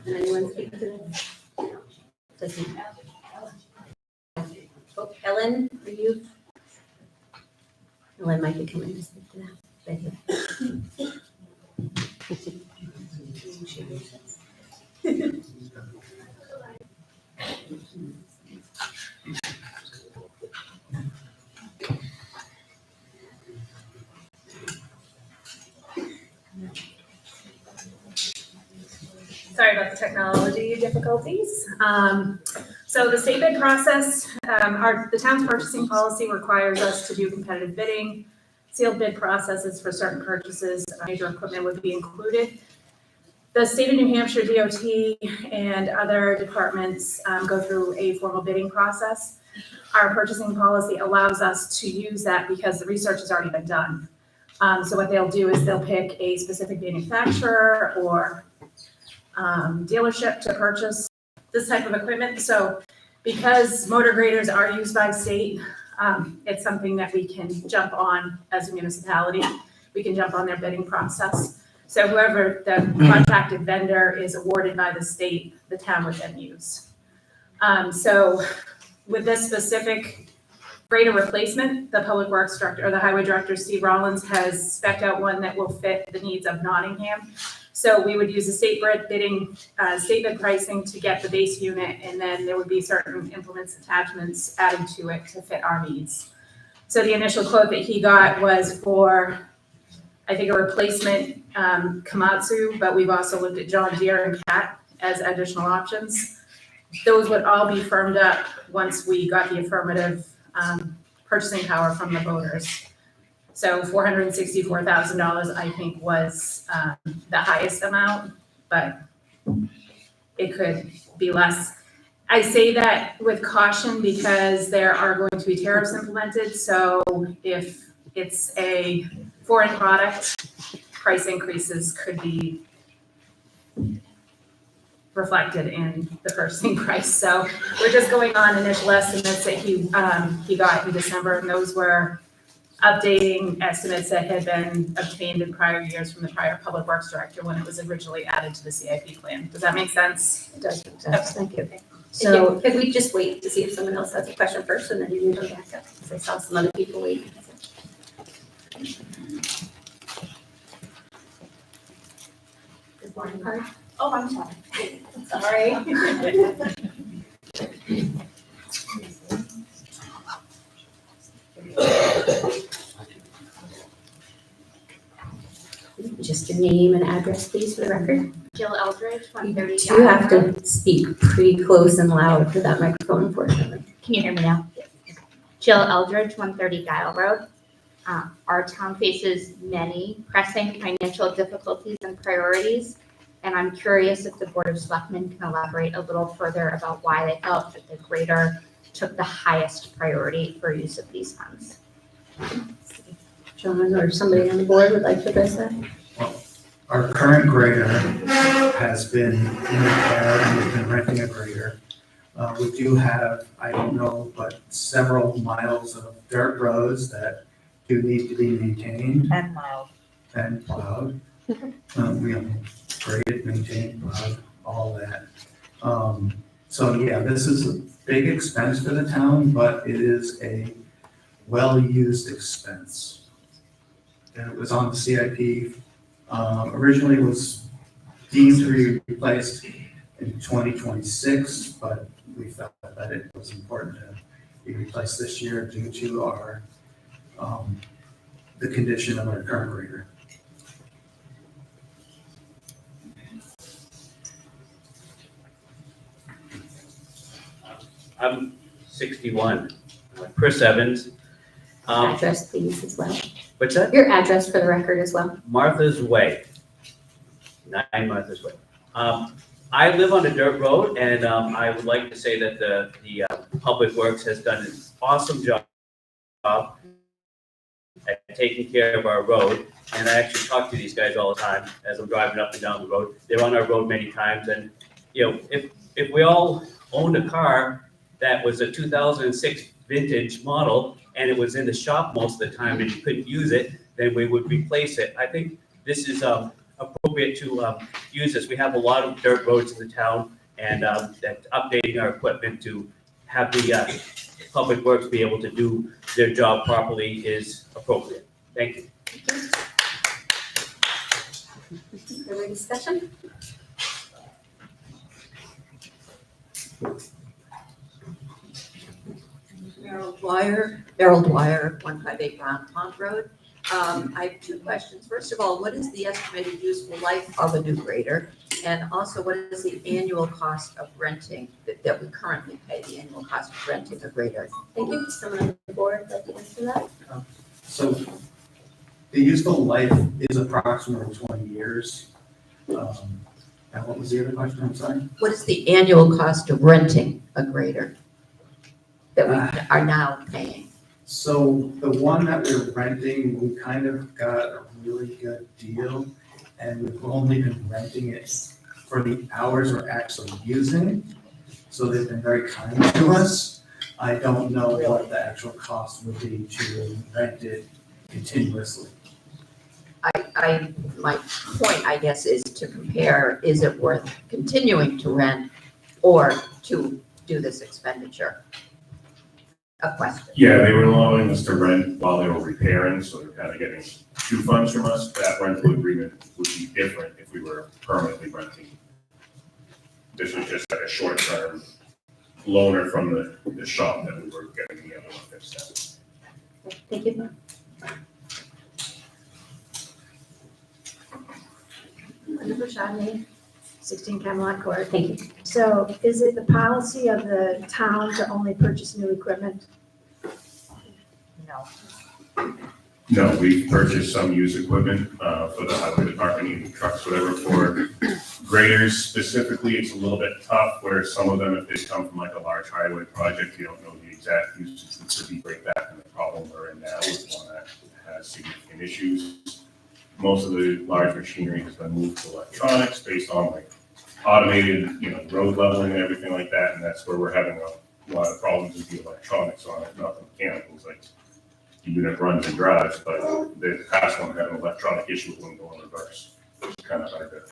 Can anyone speak to this? Doesn't. Oh, Ellen, are you? Ellen might be coming to speak to that. Right here. Sorry about the technology difficulties. So the state bid process, the town's purchasing policy requires us to do competitive bidding. Sealed bid processes for certain purchases, major equipment would be included. The state of New Hampshire DOT and other departments go through a formal bidding process. Our purchasing policy allows us to use that because the research has already been done. So what they'll do is they'll pick a specific manufacturer or dealership to purchase this type of equipment. So because motor graders are used by the state, it's something that we can jump on as a municipality. We can jump on their bidding process. So whoever the contracted vendor is awarded by the state, the town would then use. So with this specific grader replacement, the public works director or the highway director, Steve Rollins, has spec'd out one that will fit the needs of Nottingham. So we would use a state bid pricing to get the base unit, and then there would be certain implements, attachments added to it to fit our needs. So the initial quote that he got was for, I think, a replacement Komatsu, but we've also looked at John Deere and Cat as additional options. Those would all be firmed up once we got the affirmative purchasing power from the voters. So $464,000, I think, was the highest amount, but it could be less. I say that with caution because there are going to be tariffs implemented. So if it's a foreign product, price increases could be reflected in the purchasing price. So we're just going on initial estimates that he got in December, and those were updating estimates that had been obtained in prior years from the prior public works director when it was originally added to the CIP plan. Does that make sense? It does make sense. Thank you. Okay. So could we just wait to see if someone else has a question first and then you can back up? Because I saw some other people waiting. Good morning, Card. Oh, I'm sorry. Sorry. Just your name and address, please, for the record. Jill Eldridge, 130. You have to speak pretty close and loud for that microphone, unfortunately. Can you hear me now? Jill Eldridge, 130 Guile Road. Our town faces many pressing financial difficulties and priorities, and I'm curious if the Board of Selectmen can elaborate a little further about why they felt that the grader took the highest priority for use of these funds. John or somebody on the board would like to address that? Our current grader has been in repair and we've been renting a grader. We do have, I don't know, but several miles of dirt roads that do need to be maintained. And mild. And plowed. We have graded, maintained, plowed, all that. So yeah, this is a big expense for the town, but it is a well-used expense. And it was on the CIP. Originally it was deemed to be replaced in 2026, but we felt that it was important to be replaced this year due to our the condition of our current grader. I'm 61, Chris Evans. Address, please, as well. What's that? Your address for the record as well. Martha's Way, 9 Martha's Way. I live on a dirt road, and I would like to say that the Public Works has done an awesome job at taking care of our road. And I actually talk to these guys all the time as I'm driving up and down the road. They're on our road many times, and if we all owned a car that was a 2006 vintage model and it was in the shop most of the time and you couldn't use it, then we would replace it. I think this is appropriate to use this. We have a lot of dirt roads in the town, and that updating our equipment to have the public works be able to do their job properly is appropriate. Thank you. Further discussion? Beryl Dwyer, 158 Brown Pond Road. I have two questions. First of all, what is the estimated useful life of a new grader? And also, what is the annual cost of renting that we currently pay, the annual cost of renting a grader? Thank you. Someone on the board like to answer that? So the useful life is approximately 20 years. And what was the other question? I'm sorry. What is the annual cost of renting a grader that we are now paying? So the one that we're renting, we kind of got a really good deal, and we've only been renting it for the hours we're actually using. So they've been very kind to us. I don't know what the actual cost would be to rent it continuously. My point, I guess, is to compare, is it worth continuing to rent or to do this expenditure? A question. Yeah, they were allowing us to rent while they were repairing, so they're kind of getting two funds from us. That rental agreement would be different if we were permanently renting. This was just like a short-term loaner from the shop that we were getting the other one fixed at. Thank you. Jennifer Chardonnay, 16 Camelot Court. Thank you. So is it the policy of the town to only purchase new equipment? No. No, we've purchased some used equipment for the highway department, even trucks, whatever, for graders specifically. It's a little bit tough where some of them, if they come from like a large highway project, you don't know the exact usage. It could be right back in the problem we're in now is one that has significant issues. Most of the large machinery has been moved to electronics based on like automated, road leveling and everything like that. And that's where we're having a lot of problems with the electronics on it, not the mechanicals. Like the unit runs and drives, but the past one had an electronic issue with one going reverse. It's kind of hard to.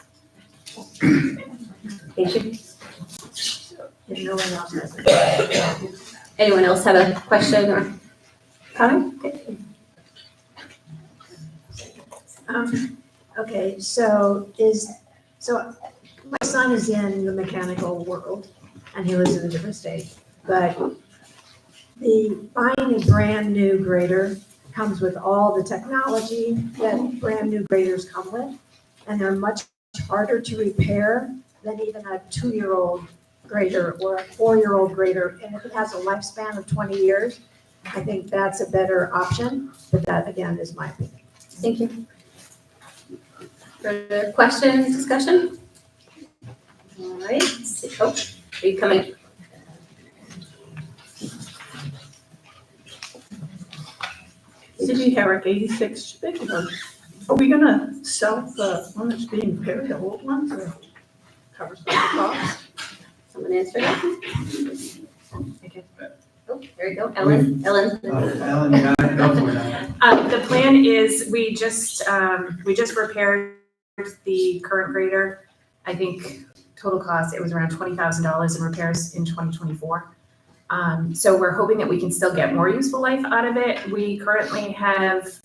Thank you. If no one else has it. Anyone else have a question or comment? Okay. Okay, so my son is in the mechanical world and he lives in a different state, but buying a brand new grader comes with all the technology that brand new graders come with, and they're much harder to repair than even a 2-year-old grader or a 4-year-old grader. And if it has a lifespan of 20 years, I think that's a better option, but that again is my opinion. Thank you. Further questions, discussion? All right. Oh, are you coming? City Herrick 86 Bigelow. Are we gonna sell the one that's being repaired, the old ones, or cover some of the cost? Someone answer that? Okay. Oh, there you go. Ellen. Ellen, yeah, go for it. The plan is we just repaired the current grader. I think total cost, it was around $20,000 in repairs in 2024. So we're hoping that we can still get more useful life out of it. We currently have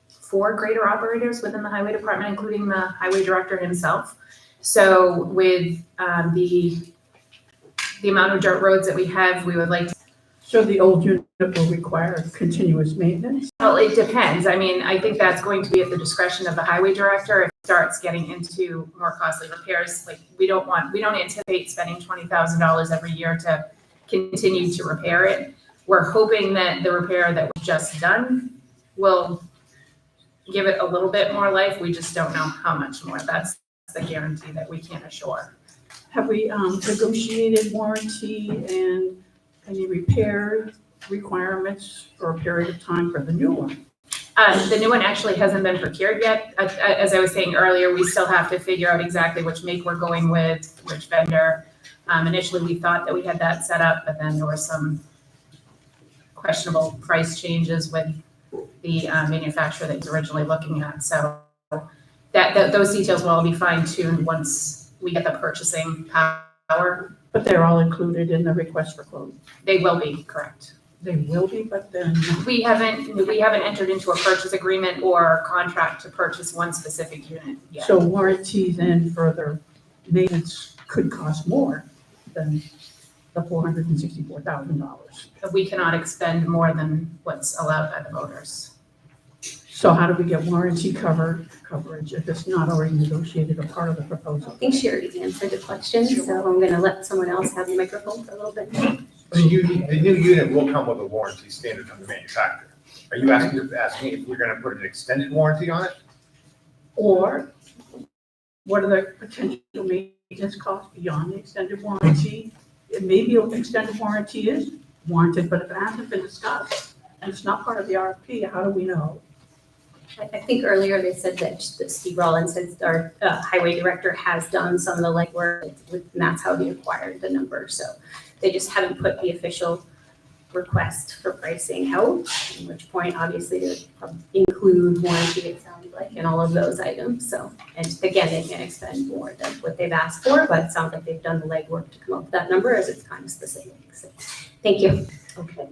4 grader operators within the highway department, including the highway director himself. So with the amount of dirt roads that we have, we would like to. So the old unit will require continuous maintenance? Well, it depends. I mean, I think that's going to be at the discretion of the highway director. If it starts getting into more costly repairs, like we don't anticipate spending $20,000 every year to continue to repair it. We're hoping that the repair that was just done will give it a little bit more life. We just don't know how much more. That's the guarantee that we can't assure. Have we negotiated warranty and any repair requirements for a period of time for the new one? The new one actually hasn't been procured yet. As I was saying earlier, we still have to figure out exactly which make we're going with, which vendor. Initially, we thought that we had that set up, but then there were some questionable price changes with the manufacturer that was originally looking at. So those details will all be fine tuned once we get the purchasing power. But they're all included in the request for quote. They will be, correct. They will be, but then, We haven't entered into a purchase agreement or contract to purchase one specific unit yet. so warranties and further maintenance could cost more than the $464,000. We cannot expend more than what's allowed by the voters. So how do we get warranty coverage if it's not already negotiated a part of the I proposal? think she already answered the question, so I'm gonna let someone else have the microphone for a little bit. The new unit will come with a warranty standard from the manufacturer. Are you asking if we're gonna put an extended warranty on it? Or what are the potential maintenance costs beyond the extended warranty? It may be an extended warranty is warranted, but if it hasn't been discussed and it's not part of the RFP, how do we know? I think earlier they said that Steve Rollins, our highway director, has done some of the legwork, and that's how he acquired the number. So they just haven't put the official request for pricing out, at which point obviously to include warranty, it sounds like, in all of those items. So, and again, they can't expend more than what they've asked for, but it sounds like they've done the legwork to come up with that number, as it's kind of specific. So, thank you. Okay.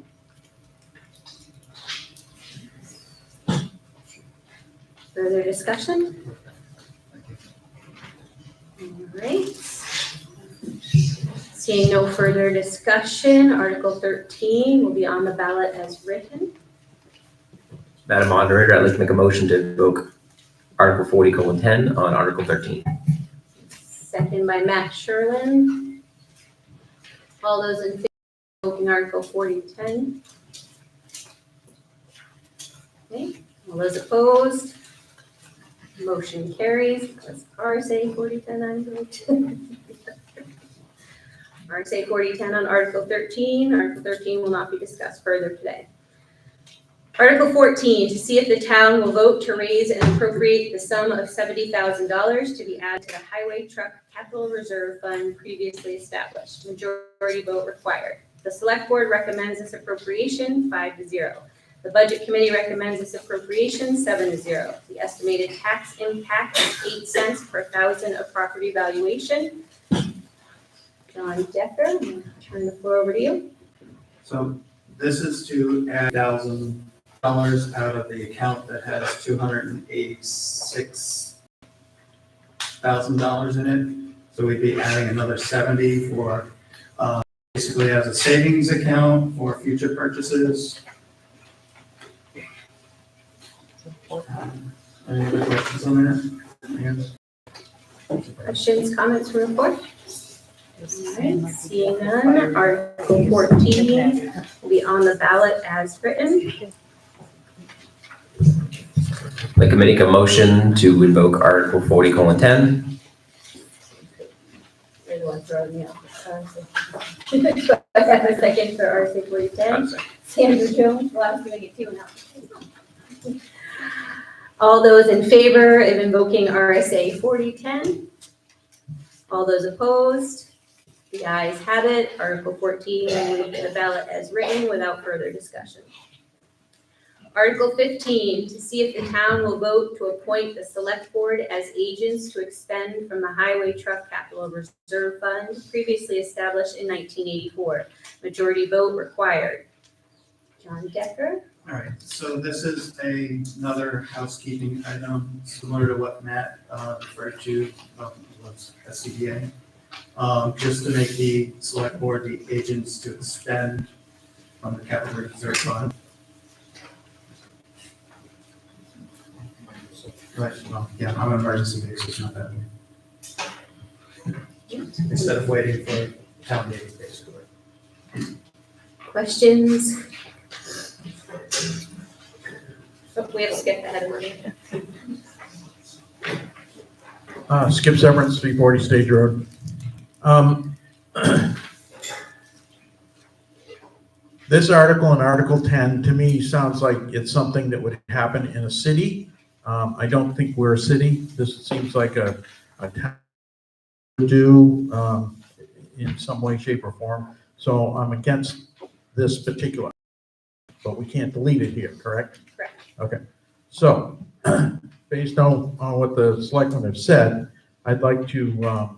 Further discussion? All right. Seeing no further discussion, Article 13 will be on the ballot as written. Madam Moderator, I'd like to make a motion to invoke Article 40:10 on Article 13. Second by Matt Sherlin. All those in favor of invoking Article 40:10? Okay, all those opposed? Motion carries. That's RSA 40:10 I'm going to. RSA 40:10 on Article 13. Article 13 will not be discussed further today. Article 14, to see if the town will vote to raise and appropriate the sum of $70,000 to be added to the Highway Truck Capital Reserve Fund previously established. Majority vote required. The Select Board recommends this appropriation 5-0. The Budget Committee recommends this appropriation 7-0. The estimated tax impact is 8 cents per thousand of property valuation. John Decker, I'm going to turn the floor over to you. So this is to add $1,000 out of the account that has $286,000 in it. So we'd be adding another 70 for, basically as a savings account for future purchases. Any other questions on that? Yes. Questions, comments from the board? All right, seeing none, Article 14 will be on the ballot as written. I'd like to make a motion to invoke Article 40:10. You're the one throwing me off. I have a second for RSA 40:10. Sandra Jones, last thing I get 2 now. All those in favor of invoking RSA 40:10? All those opposed? The ayes have it. Article 14 will move to the ballot as written without further discussion. Article 15, to see if the town will vote to appoint the Select Board as agents to expend from the Highway Truck Capital Reserve Fund previously established in 1984. Majority vote required. John Decker. All right, so this is another housekeeping item, similar to what Matt referred to, was SCBA. Just to make the select board the agents to expend from the capital reserve fund. Right, well, yeah, on an emergency basis, not that way. Instead of waiting for town meeting, basically. Questions? Oh, we have to skip ahead of one. Skip Severance, 340 Stage Road. This article and Article 10, to me, sounds like it's something that would happen in a city. I don't think we're a city. This seems like a town to do in some way, shape, or form. So I'm against this particular, but we can't delete it here, correct? Correct. Okay. So based on what the selectmen have said, I'd like to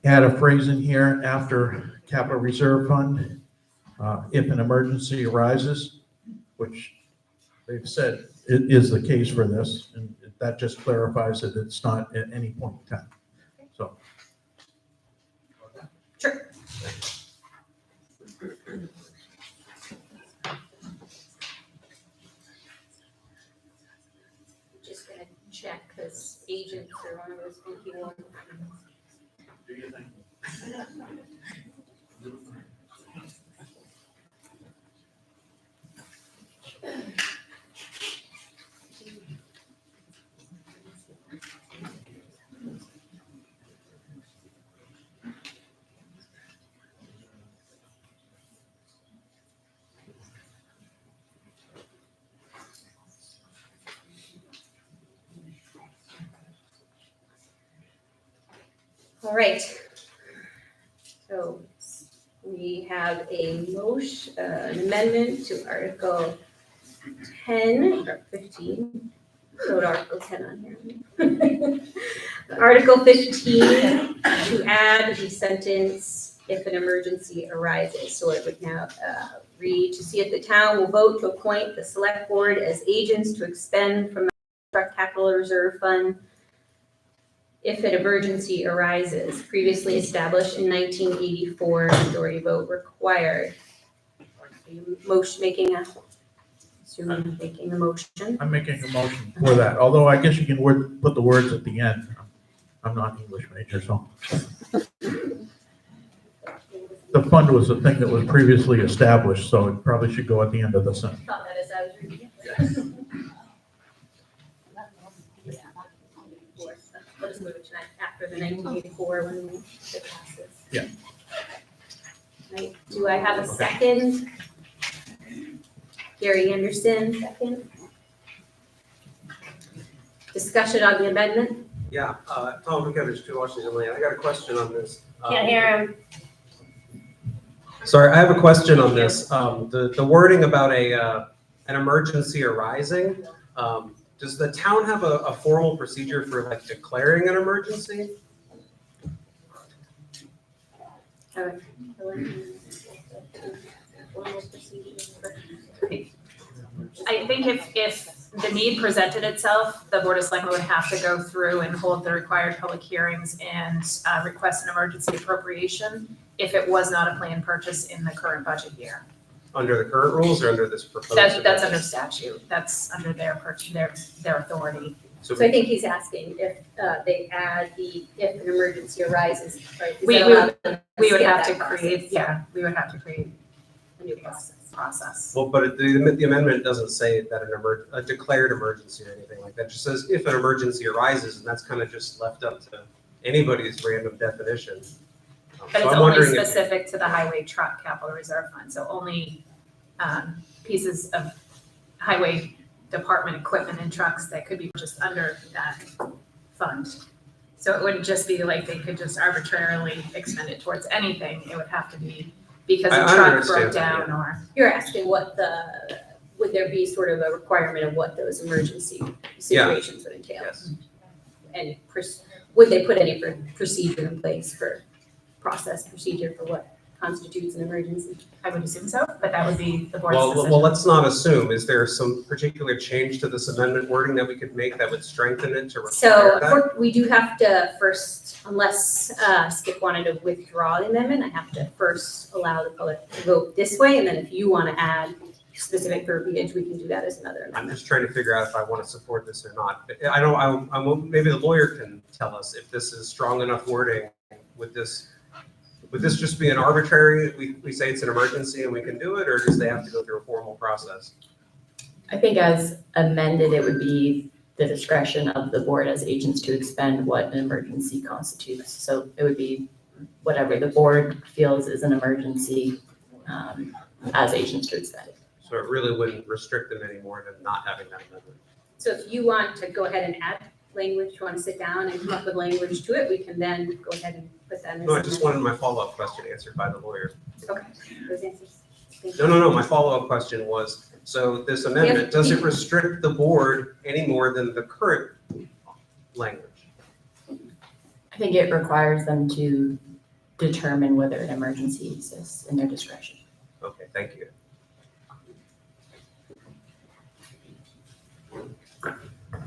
add a phrase in here after capital reserve fund, if an emergency arises, which they've said it is the case for this, and that just clarifies that it's not at any point in time. So. Sure. Just gonna check, because agents are one of those funky ones. Do you think? All right. So we have a motion, an amendment to Article 10, or 15. Wrote Article 10 on here. Article 15, to add the sentence, if an emergency arises. So it would now read, to see if the town will vote to appoint the select board as agents to expend from the truck capital reserve fund if an emergency arises, previously established in 1984, majority vote required. Are you making a motion? I'm making a motion for that, although I guess you can put the words at the end. I'm not an English major, so. The fund was a thing that was previously established, so it probably should go at the end of the sentence. Thought that as I was reading it. Let's move it to after the 1984 when it passes. Yeah. Right, do I have a second? Gary Anderson, second. Discussion on the amendment? Yeah, Tom Bukevich, 2 Washington Lane. I got a question on this. Can't hear him. Sorry, I have a question on this. The wording about an emergency arising, does the town have a formal procedure for like declaring an emergency? I think if the need presented itself, the Board of Selectmen would have to go through and hold the required public hearings and request an emergency appropriation if it was not a planned purchase in the current budget year. Under the current rules or under this proposed? That's under statute. That's under their authority. So I think he's asking if they add if an emergency arises, right? Is We that would- allowed them We would skip have to that create, process? we would have to create A new a process. process. Well, but the amendment doesn't say that a declared emergency or anything like that. It just says if an emergency arises, and that's kind of just left up to anybody's random definition. But So it's I'm only wondering if- specific to the highway truck capital reserve fund, so only pieces of highway department equipment and trucks that could be just under that fund. So it wouldn't just be like they could just arbitrarily expend it towards anything, it would have to be because I a truck understand broke that, down or. You're asking would there be sort of a requirement of what those emergency situations would entail? Yes. And would they put any procedure in place for procedure for what constitutes an emergency? I would assume so, but that would be the board's Well, decision. well, let's not assume. Is there some particular change to this amendment wording that we could make that would strengthen it to require So that? we do have to first, unless Skip wanted to withdraw the amendment, I have to first allow the public to vote this way, and then if you want to add specific verbiage, we can do that as another I'm amendment. just trying to figure out if I want to support this or not. I don't, maybe the lawyer can tell us if this is strong enough wording. Would this just be an arbitrary, we say it's an emergency and we can do it, or does they have to go through a formal process? I think as amended, it would be the discretion of the board as agents to expend what an emergency constitutes. So it would be whatever the board feels is an emergency as agents to expend. So it really wouldn't restrict them anymore than not having that amendment. So if you want to go ahead and add language, you want to sit down and come up with language to it, we can then go ahead and put that in. No, I just wanted my follow-up question answered by the lawyer. Okay, those answers. Thank you. No, my follow-up question was, So this amendment, does it restrict the board any more than the current language? I think it requires them to determine whether an emergency exists in their discretion. Okay, thank you.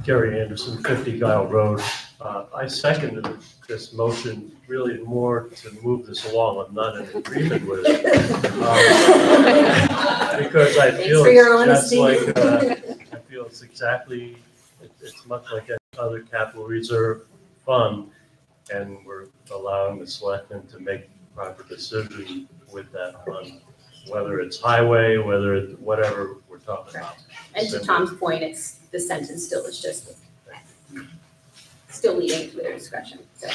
Gary Anderson, 50 Guile Road. I seconded this motion really more to move this along. I'm not in agreement with it. Because I Thanks feel for your it's just honesty. like, I feel it's exactly, it's much like any other capital reserve fund. And we're allowing the selectmen to make proper decisions with that fund, whether it's highway, whether it's whatever we're talking about. And to Tom's point, it's, the sentence still is just, still leading to their discretion, so.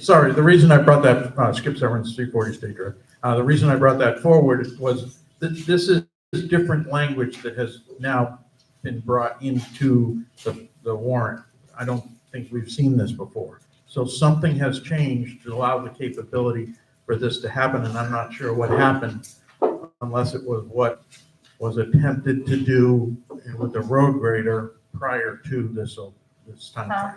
Sorry, the reason I brought that, Skip Severance, 340 State Drive. The reason I brought that forward was that this is different language that has now been brought into the warrant. I don't think we've seen this before. So something has changed to allow the capability for this to happen, and I'm not sure what happened unless it was what was attempted to do with the road grader prior to this time.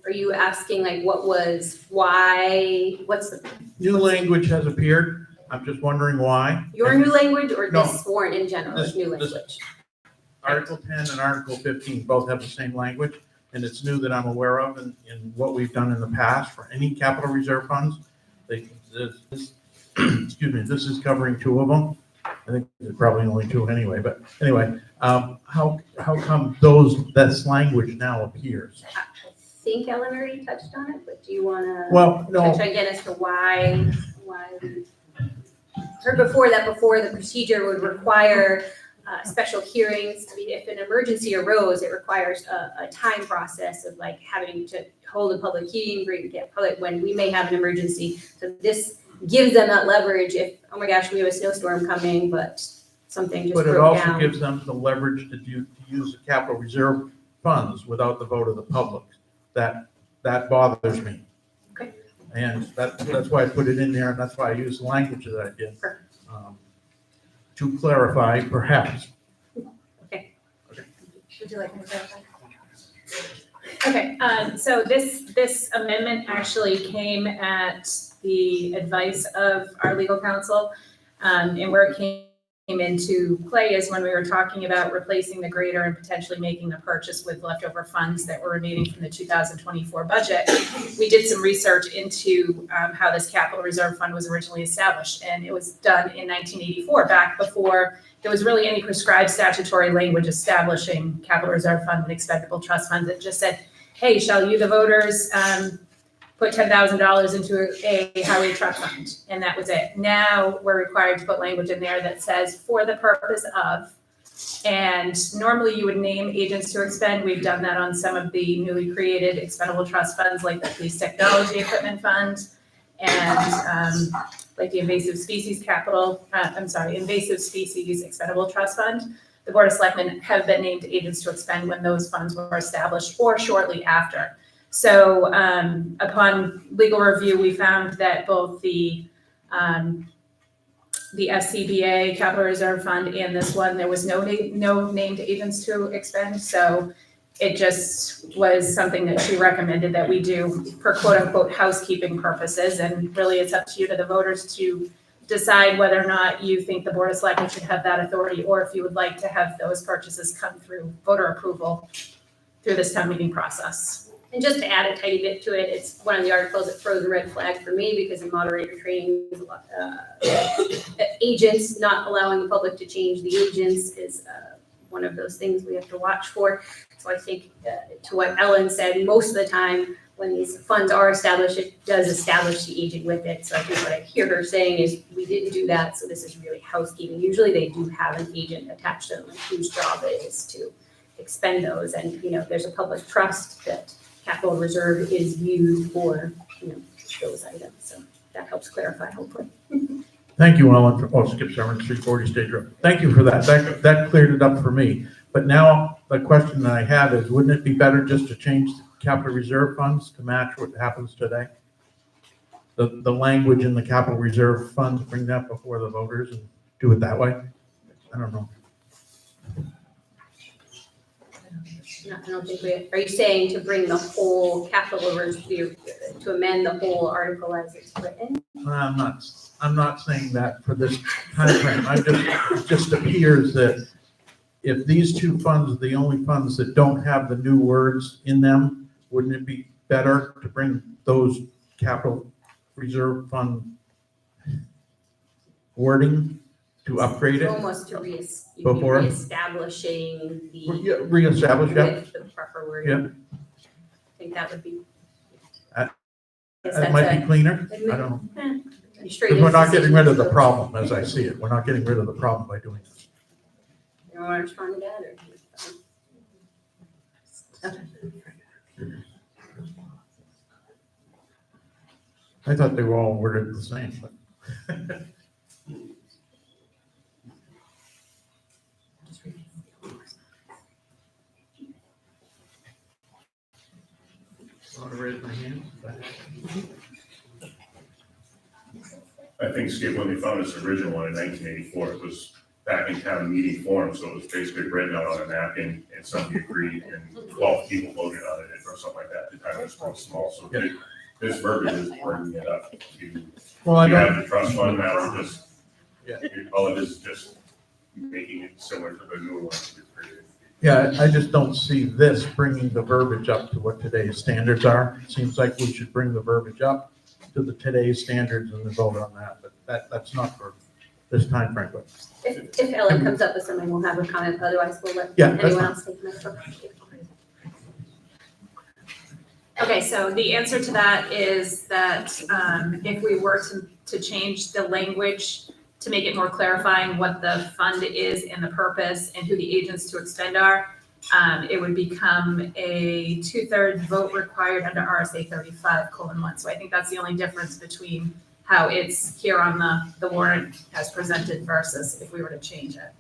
Are you asking like what's the, New language has appeared. I'm just wondering why. your new language or No. this warrant in general, This- new this- language? Article 10 and Article 15 both have the same language, and it's new that I'm aware of in what we've done in the past for any capital reserve funds. Excuse me, this is covering two of them. I think there's probably only two anyway, but anyway, how come this language now appears? I think Ellen already touched on it, but do you wanna? Well, no, Touch again as to why we heard before that the procedure would require special hearings. I mean, if an emergency arose, it requires a time process of like having to hold a public hearing, get public, when we may have an emergency. So this gives them that leverage if, oh my gosh, we have a snowstorm coming, but something just but it broke also down. gives them the leverage to use the capital reserve funds without the vote of the public. That bothers me. Okay. And that's why I put it in there, and that's why I used the language that I did. Sure. To clarify, perhaps. Would you like me to clarify? Okay, so this amendment actually came at the advice of our legal counsel. And where it came into play is when we were talking about replacing the grader and potentially making the purchase with leftover funds that were remaining from the 2024 budget. We did some research into how this capital reserve fund was originally established, and it was done in 1984, back before there was really any prescribed statutory language establishing capital reserve fund and expendable trust funds. It just said, hey, shall you, the voters, put $10,000 into a highway trust fund, and that was it. Now we're required to put language in there that says for the purpose of, and normally you would name agents to expend. We've done that on some of the newly created expendable trust funds, like the Police Technology Equipment Fund, and like the Invasive Species Invasive Species Expendable Trust Fund. The Board of Selectmen have been named agents to expend when those funds were established or shortly after. So upon legal review, we found that both the SCBA Capital Reserve Fund and this one, there was no named agents to expend. So it just was something that she recommended that we do for quote unquote housekeeping purposes. And really it's up to you, to the voters, to decide whether or not you think the Board of Selectmen should have that authority, or if you would like to have those purchases come through voter approval through this town meeting process. And just to add a tiny bit to it, it's one of the articles that throws a red flag for me, because in moderator training, there's a lot, agents, not allowing the public to change the agents is one of those things we have to watch for. So I think to what Ellen said, most of the time when these funds are established, it does establish the agent with it. So I think what I hear her saying is we didn't do that, so this is really housekeeping. Usually they do have an agent attached to them, like, whose job it is to expend those. And, there's a public trust that capital reserve is used for, those items. So that helps clarify, hopefully. Thank you, Ellen, Skip Severance, 340 State Road. Thank you for that. That cleared it up for me. But now the question that I have is, wouldn't it be better just to change capital reserve funds to match what happens today? The language in the capital reserve funds, bring that before the voters and do it that way? I don't know. No, I don't think we, are you saying to bring the whole capital to amend the whole article as it's written? I'm not saying that for this timeframe. It just appears that if these two funds are the only funds that don't have the new words in them, wouldn't it be better to bring those capital reserve fund wording to upgrade it? Almost to Before? reestablishing the. Reestablish, yeah. With the proper wording. I think that would be. That Yes, That might be cleaner. I don't know. Because we're not getting rid of the problem as I see it. We're not getting rid of the problem by doing this. You want to respond to that, or? Okay. I thought they were all worded the same, but. Want to raise my hand? I think, Skip, when they found this original one in 1984, it was back in town meeting form, so it was basically written out on a napkin, and somebody agreed, and 12 people voted on it, or something like that. The town was so small, so this verbiage is bringing it up to, Well, I we don't, have the trust fund now, we're just, Yeah. all it is just making it similar to the new one we created. yeah, I just don't see this bringing the verbiage up to what today's standards are. It seems like we should bring the verbiage up to the today's standards and then vote on that, but that's not for this time frame, but. If Ellen comes up with something, we'll have a comment, otherwise we'll let Yeah, that's anyone fine. else take the Okay, so the answer to that is that if we were to change the language to make it more clarifying what the fund is and the purpose and who the agents to expend are, it would become a 2/3 vote required under RSA 35:1. So I think that's the only difference between how it's here on the warrant as presented versus if we were to change it.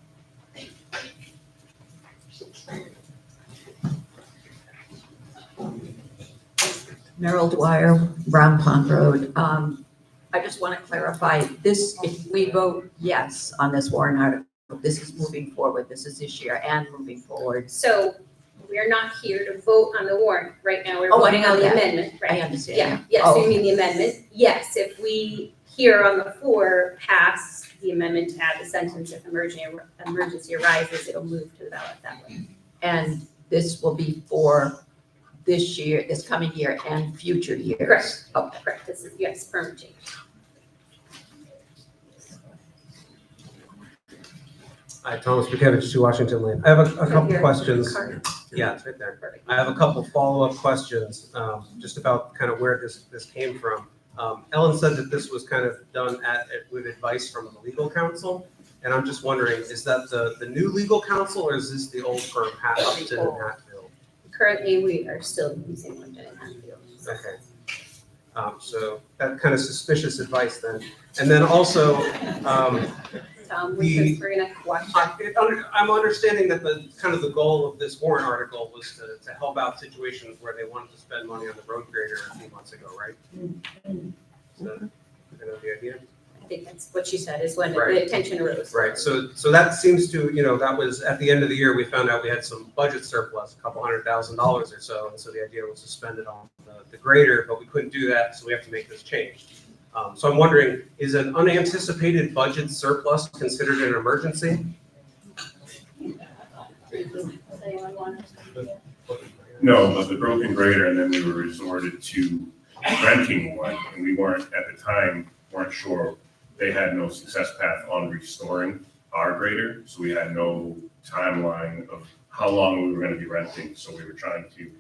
Merrill Dwyer, Brown Pond Road. I just want to clarify, this, if we vote yes on this warrant article, this is moving forward, this is this year and moving forward. So we're not here to vote on the warrant right now, we're Oh, I voting know on the that. amendment, I right? understand. Yeah, yes, so you mean the amendment? Yes, if we here on the floor pass the amendment to add the sentence, if emergency arises, it'll move to the ballot that way. And this will be for this year, this coming year and future years. Correct. Okay. Correct, this is, yes, permit change. Hi, Thomas Bukevich, 2 Washington Lane. I have a couple Here, questions. card. Yeah, it's right there. Perfect. I have a couple follow-up questions, just about kind of where this came from. Ellen said that this was kind of done with advice from the legal counsel, and I'm just wondering, is that the new legal counsel, or is this the old firm, Upton and Hatfield? Currently, we are still using London and Hatfield. Okay. So that kind of suspicious advice then. And then also, We're gonna watch that. I'm understanding that the kind of the goal of this warrant article was to help out situations where they wanted to spend money on the road grader a few months ago, right? Is that kind of the idea? I think that's what she said, is when Right. the tension arose. Right, so that seems to, that was, at the end of the year, we found out we had some budget surplus, a couple $100,000 or so, and so the idea was to spend it on the grader, but we couldn't do that, so we have to make this change. So I'm wondering, is an unanticipated budget surplus considered an emergency? No, but the broken grader, and then we were resorted to renting one, and we weren't, at the time, weren't sure. They had no success path on restoring our grader, so we had no timeline of how long we were gonna be renting, so we were trying to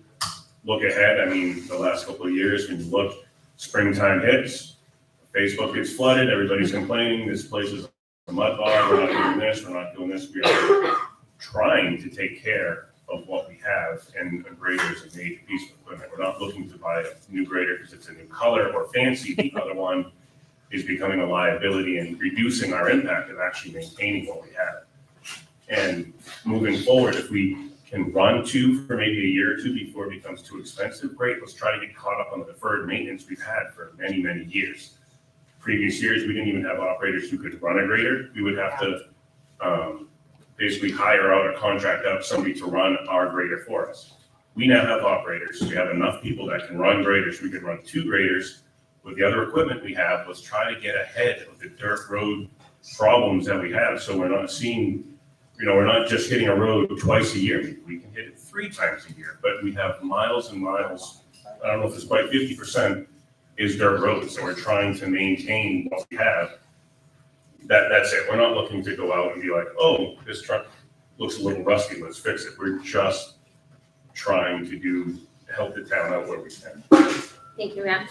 look ahead. I mean, the last couple of years, when you look, springtime hits, Facebook gets flooded, everybody's complaining, this place is a mud bar, we're not doing this, we're not doing this. We are trying to take care of what we have, and a grader is a major piece of equipment. We're not looking to buy a new grader because it's a new color or fancy. The other one is becoming a liability and reducing our impact of actually maintaining what we have. And moving forward, if we can run to for maybe a year or two before it becomes too expensive, great. Let's try to get caught up on the deferred maintenance we've had for many, many years. Previous years, we didn't even have operators who could run a grader. We would have to basically hire out or contract out somebody to run our grader for us. We now have operators. We have enough people that can run graders. We could run 2 graders. With the other equipment we have, let's try to get ahead of the dirt road problems that we have. So we're not seeing, we're not just hitting a road twice a year. We can hit it 3 times a year, but we have miles and miles. I don't know if it's quite 50% is dirt roads. So we're trying to maintain what we have. That's it. We're not looking to go out and be like, oh, this truck looks a little rusty, let's fix it. We're just trying to help the town out where we can. Thank you, Matt.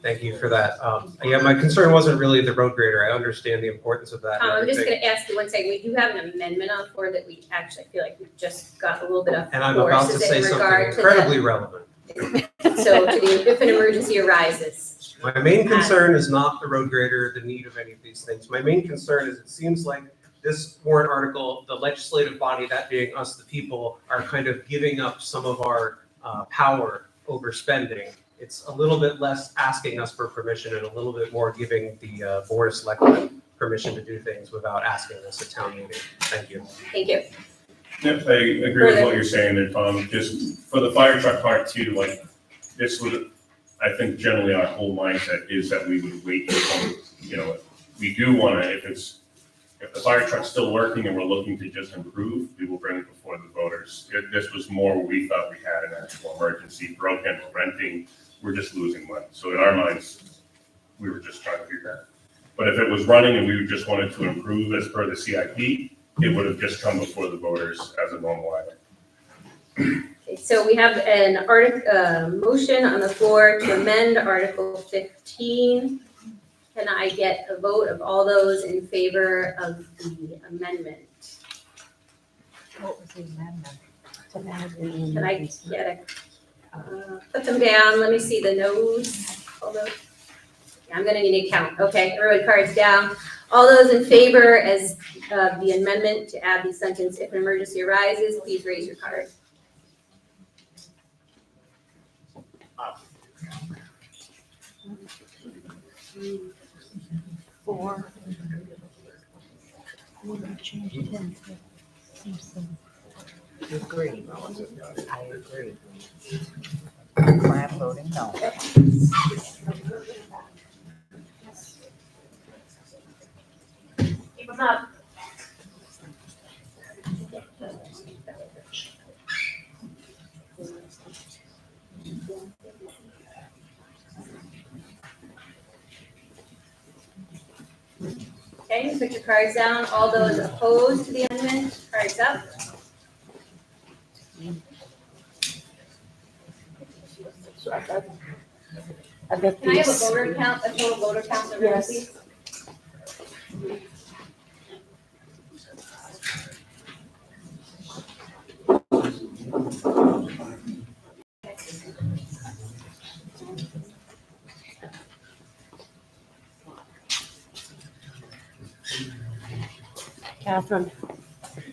Thank you for that. Yeah, my concern wasn't really the road grader. I understand the importance of that. Tom, and I'm just everything. gonna ask you one second. We do have an amendment on the floor that we actually feel like we just got a little bit of And I'm about force. to Is it say in something regard to incredibly relevant. So if an emergency arises. My main concern is not the road grader, the need of any of these things. My main concern is it seems like this warrant article, the legislative body, that being us, the people, are kind of giving up some of our power over spending. It's a little bit less asking us for permission and a little bit more giving the Board of Selectmen permission to do things without asking us at town meeting. Thank you. Thank you. Yep, I agree with what you're saying there, Tom. Just for the fire truck part too, like this would, I think generally our whole mindset is that we would wait until, we do want to, if the fire truck's still working and we're looking to just improve, we will bring it before the voters. If this was more what we thought we had an actual emergency, broken, renting, we're just losing money. So in our minds, we were just trying to figure that. But if it was running and we just wanted to improve as per the CIP, it would have just come before the voters as a normal item. Okay, so we have an motion on the floor to amend Article 15. Can I get a vote of all those in favor of the amendment? What was the amendment? Can I get put them down, let me see the no's, all those. Yeah, I'm gonna need a count, okay, everyone cards down. All those in favor as the amendment to add the sentence, if an emergency arises, please raise your card. Four. Agree. I agree. I'm voting no. Keep them up. Okay, put your cards down. All those opposed to the amendment, cards up. I bet Can I have a these. voter count, a total voter count, everyone, Yes. please?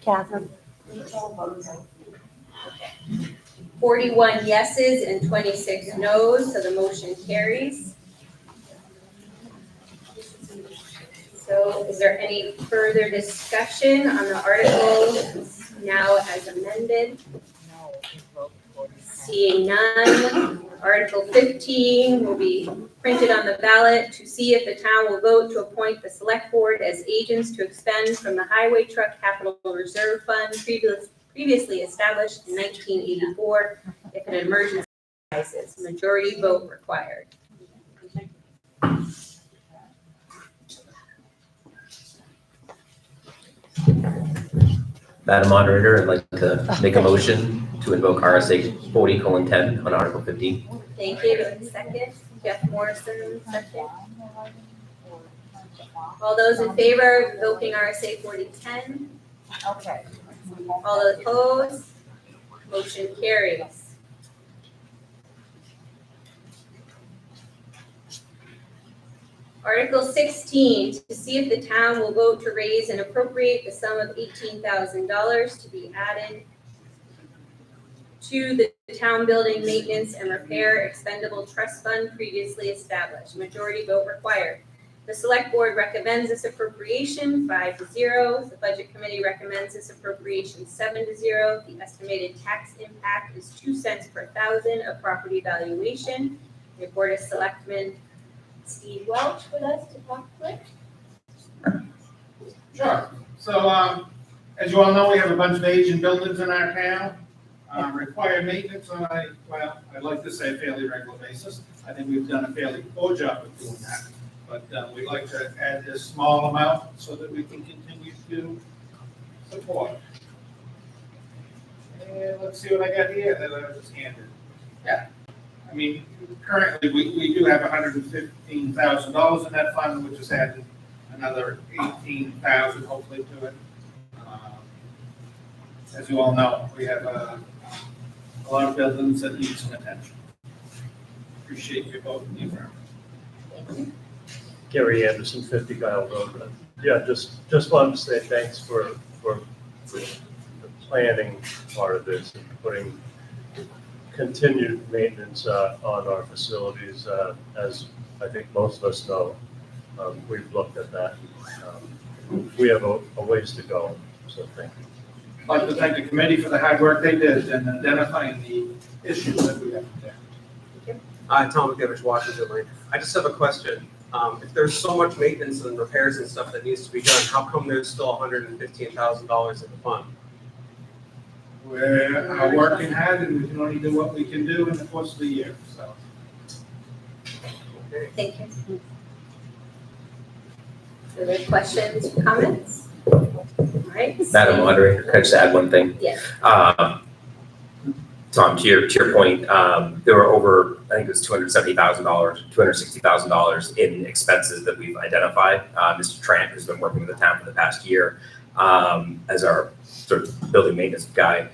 Catherine. 41 yeses and 26 noes, so the motion carries. So is there any further discussion on the article now as amended? Seeing none, Article 15 will be printed on the ballot to see if the town will vote to appoint the select board as agents to expend from the Highway Truck Capital Reserve Fund previously established in 1984 if an emergency arises. Majority vote required. Madam Moderator, I'd like to make a motion to invoke RSA 40:10 on Article 15. Thank you. Second, Jeff Morrison, second. All those in favor of invoking RSA 4010? Okay. All those opposed? Motion carries. Article 16, to see if the town will vote to raise and appropriate the sum of $18,000 to be added to the town building maintenance and repair expendable trust fund previously established. Majority vote required. The select board recommends this appropriation 5-0. The budget committee recommends this appropriation 7-0. The estimated tax impact is 2 cents per thousand of property valuation. The board of selectmen, Steve Welch with us to talk with. Sure. So, as you all know, we have a bunch of aging buildings in our town, require maintenance on I'd like to say a fairly regular basis. I think we've done a fairly poor job of doing that. But we'd like to add this small amount so that we can continue to support. And let's see what I got here that I was handed. Yeah. I mean, currently, we do have $115,000 in that fund, which has added another 18,000 hopefully to it. As you all know, we have a lot of buildings that need some attention. Appreciate your vote in the affirmative. Gary Anderson, 50 Guile Road. Yeah, just wanted to say thanks for the planning part of this and putting continued maintenance on our facilities. As I think most of us know, we've looked at that. We have a ways to go, so thank you. I'd like to thank the committee for the hard work they did in identifying the issues that we have there. Tom McGivich, Washington Lane. I just have a question. If there's so much maintenance and repairs and stuff that needs to be done, how come there's still $115,000 in the fund? We're working hard and we can only do what we can do in the course of the year, so. Thank you. Other questions, comments? All right. Madam Moderator, can I just add one thing? Yes. Tom, to your point, there were over, I think it was $270,000, $260,000 in expenses that we've identified. Mr. Trant has been working with the town for the past year as our sort of building maintenance guy.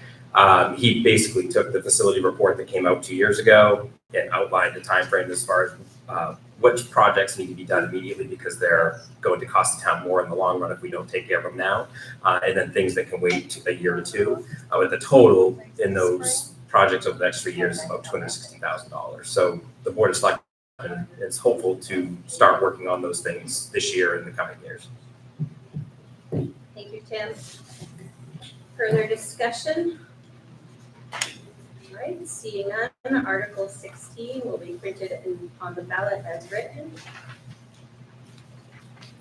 He basically took the facility report that came out 2 years ago and outlined the timeframe as far as which projects need to be done immediately because they're going to cost the town more in the long run if we don't take care of them now, and then things that can wait a year or two. With the total in those projects over the next 3 years is about $260,000. So the board of selectmen is hopeful to start working on those things this year and the coming years. Thank you, Tim. Further discussion? All right, seeing none, Article 16 will be printed on the ballot as written.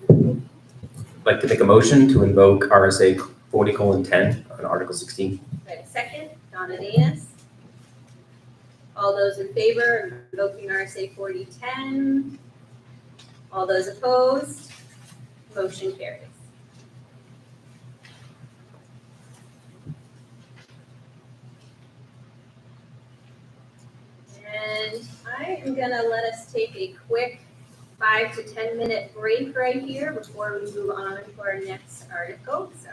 I'd like to make a motion to invoke RSA 40:10 on Article 16. Right, a second, Donna Danis. All those in favor of invoking RSA 40:10? All those opposed? Motion carries. And I am gonna let us take a quick 5 to 10 minute break right here before we move on to our next article, so.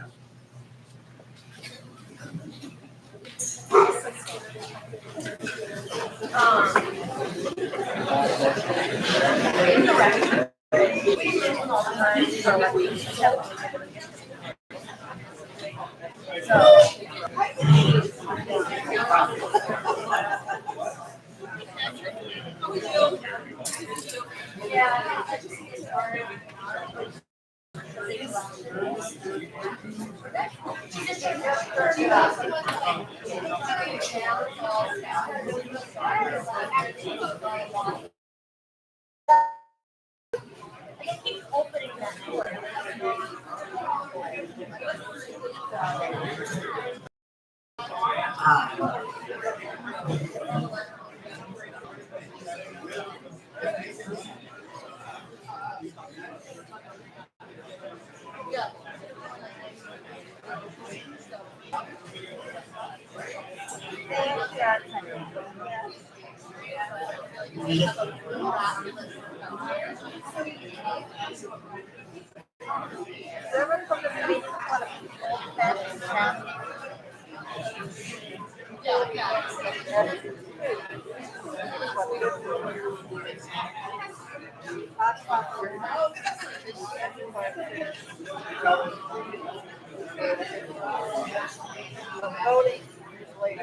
Voting is later.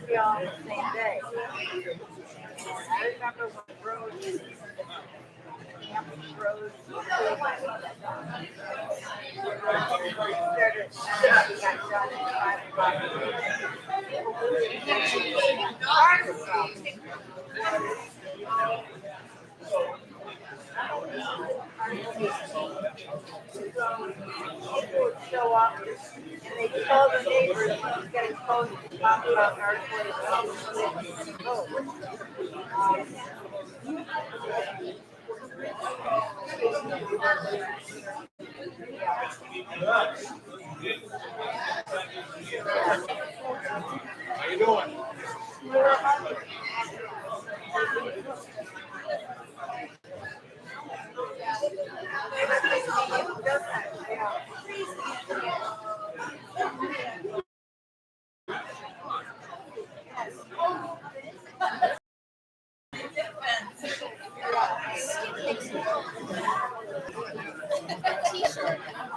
be all on the same day. I remember when roads, campus roads, started, got done at 5 o'clock. People would show up and they tell the neighbors when it's getting close to talk about our place. How you doing?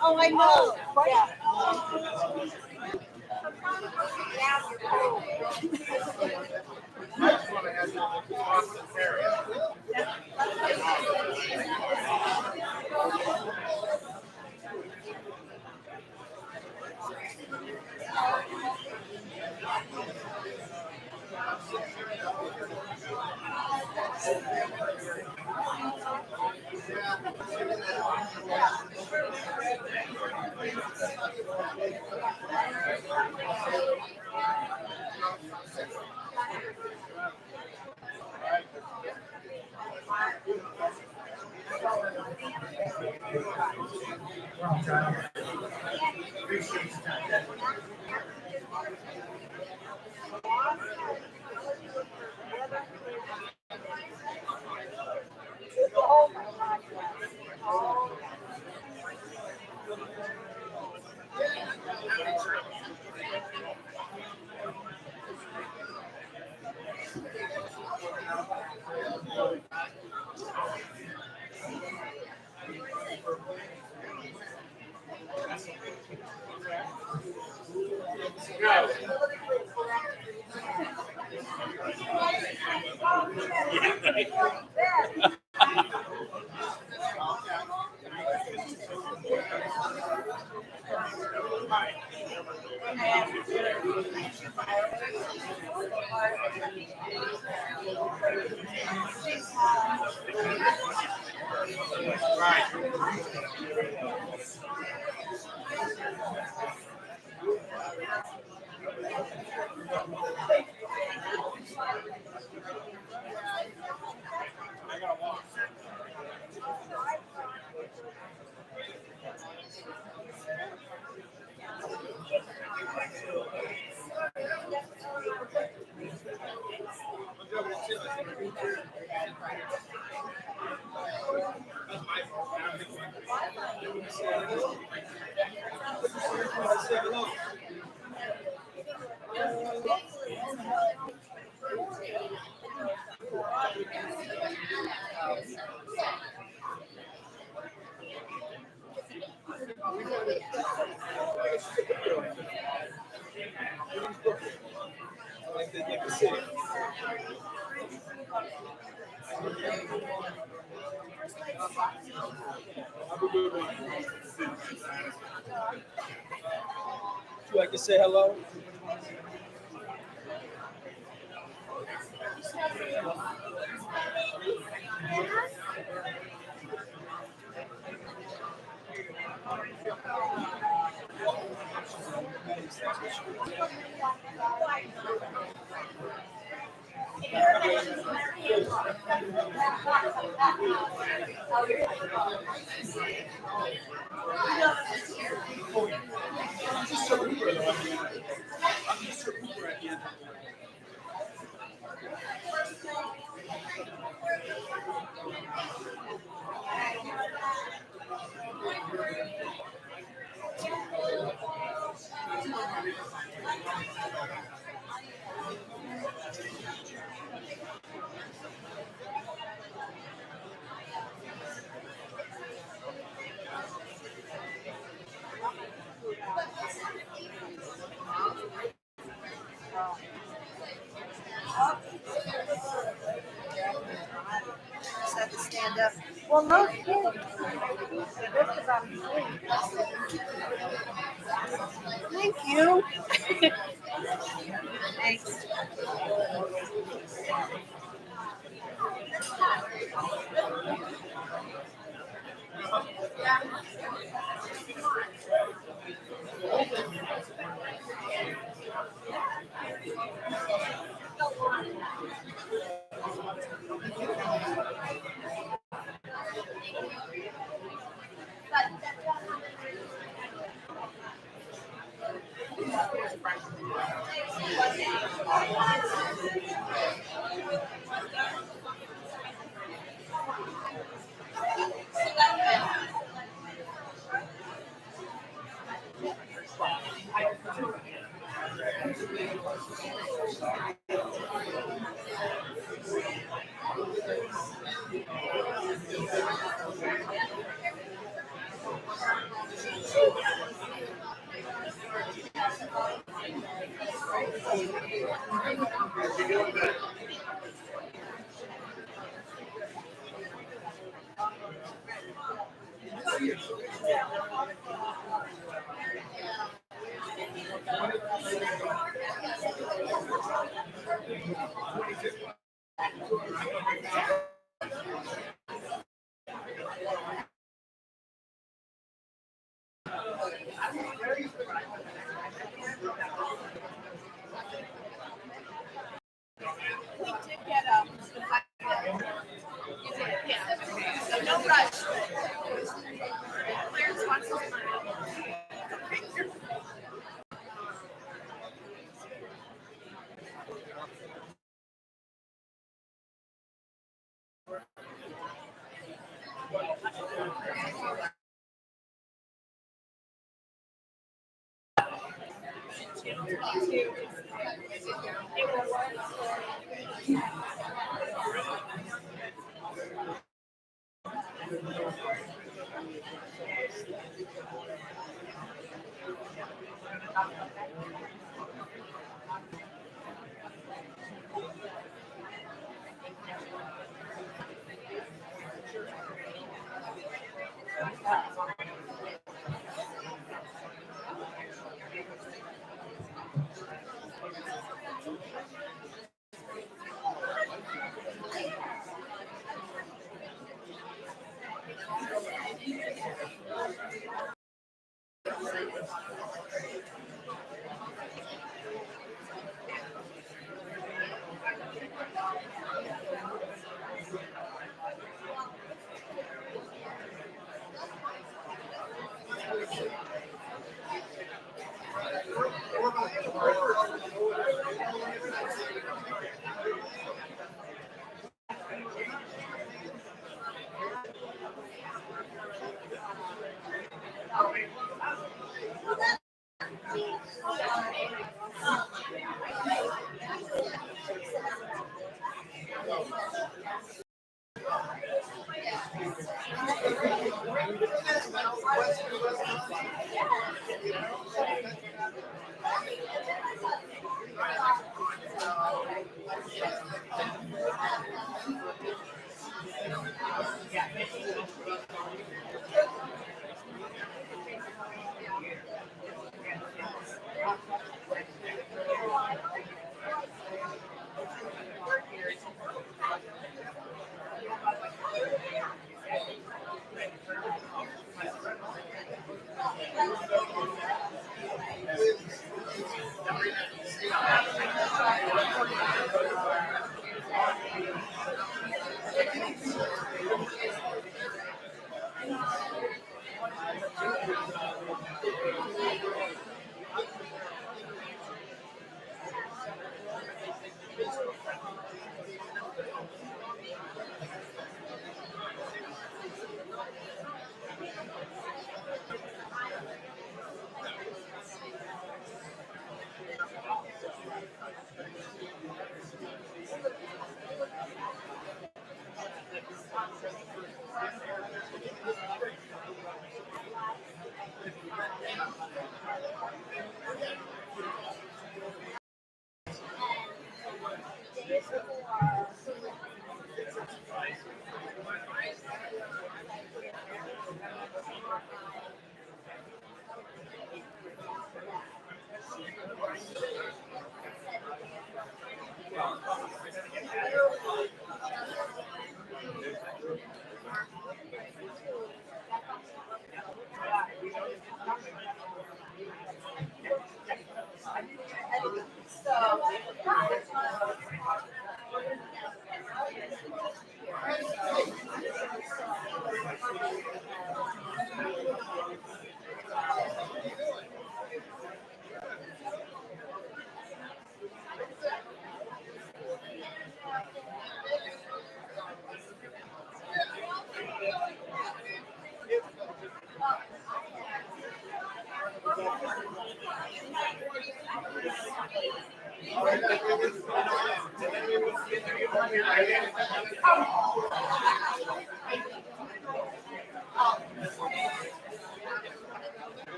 Oh, I know. Yeah. Would you like to say hello? Thank you. Thanks.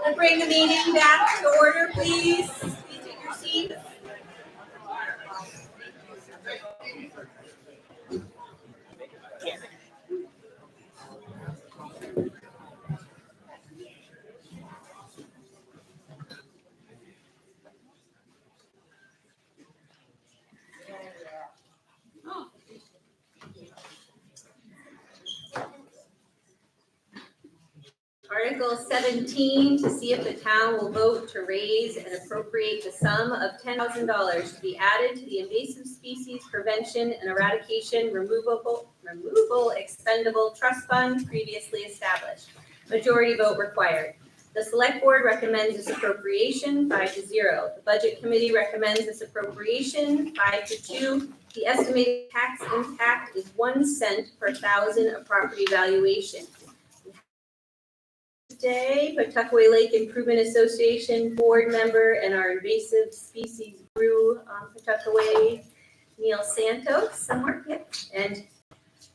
We'll bring the meeting back to order, please. Please take your seats. Article 17, to see if the town will vote to raise and appropriate the sum of $10,000 to be added to the Invasive Species Prevention and Eradication Removal Expendable Trust Fund previously established. Majority vote required. The Select Board recommends this appropriation 5-0. The Budget Committee recommends this appropriation 5-2. The estimated tax impact is 1 cent per thousand of property valuation. Today, Pawtuckaway Lake Improvement Association board member and our invasive species brew on Pawtuckaway, Neil Santos, somewhere, yep. And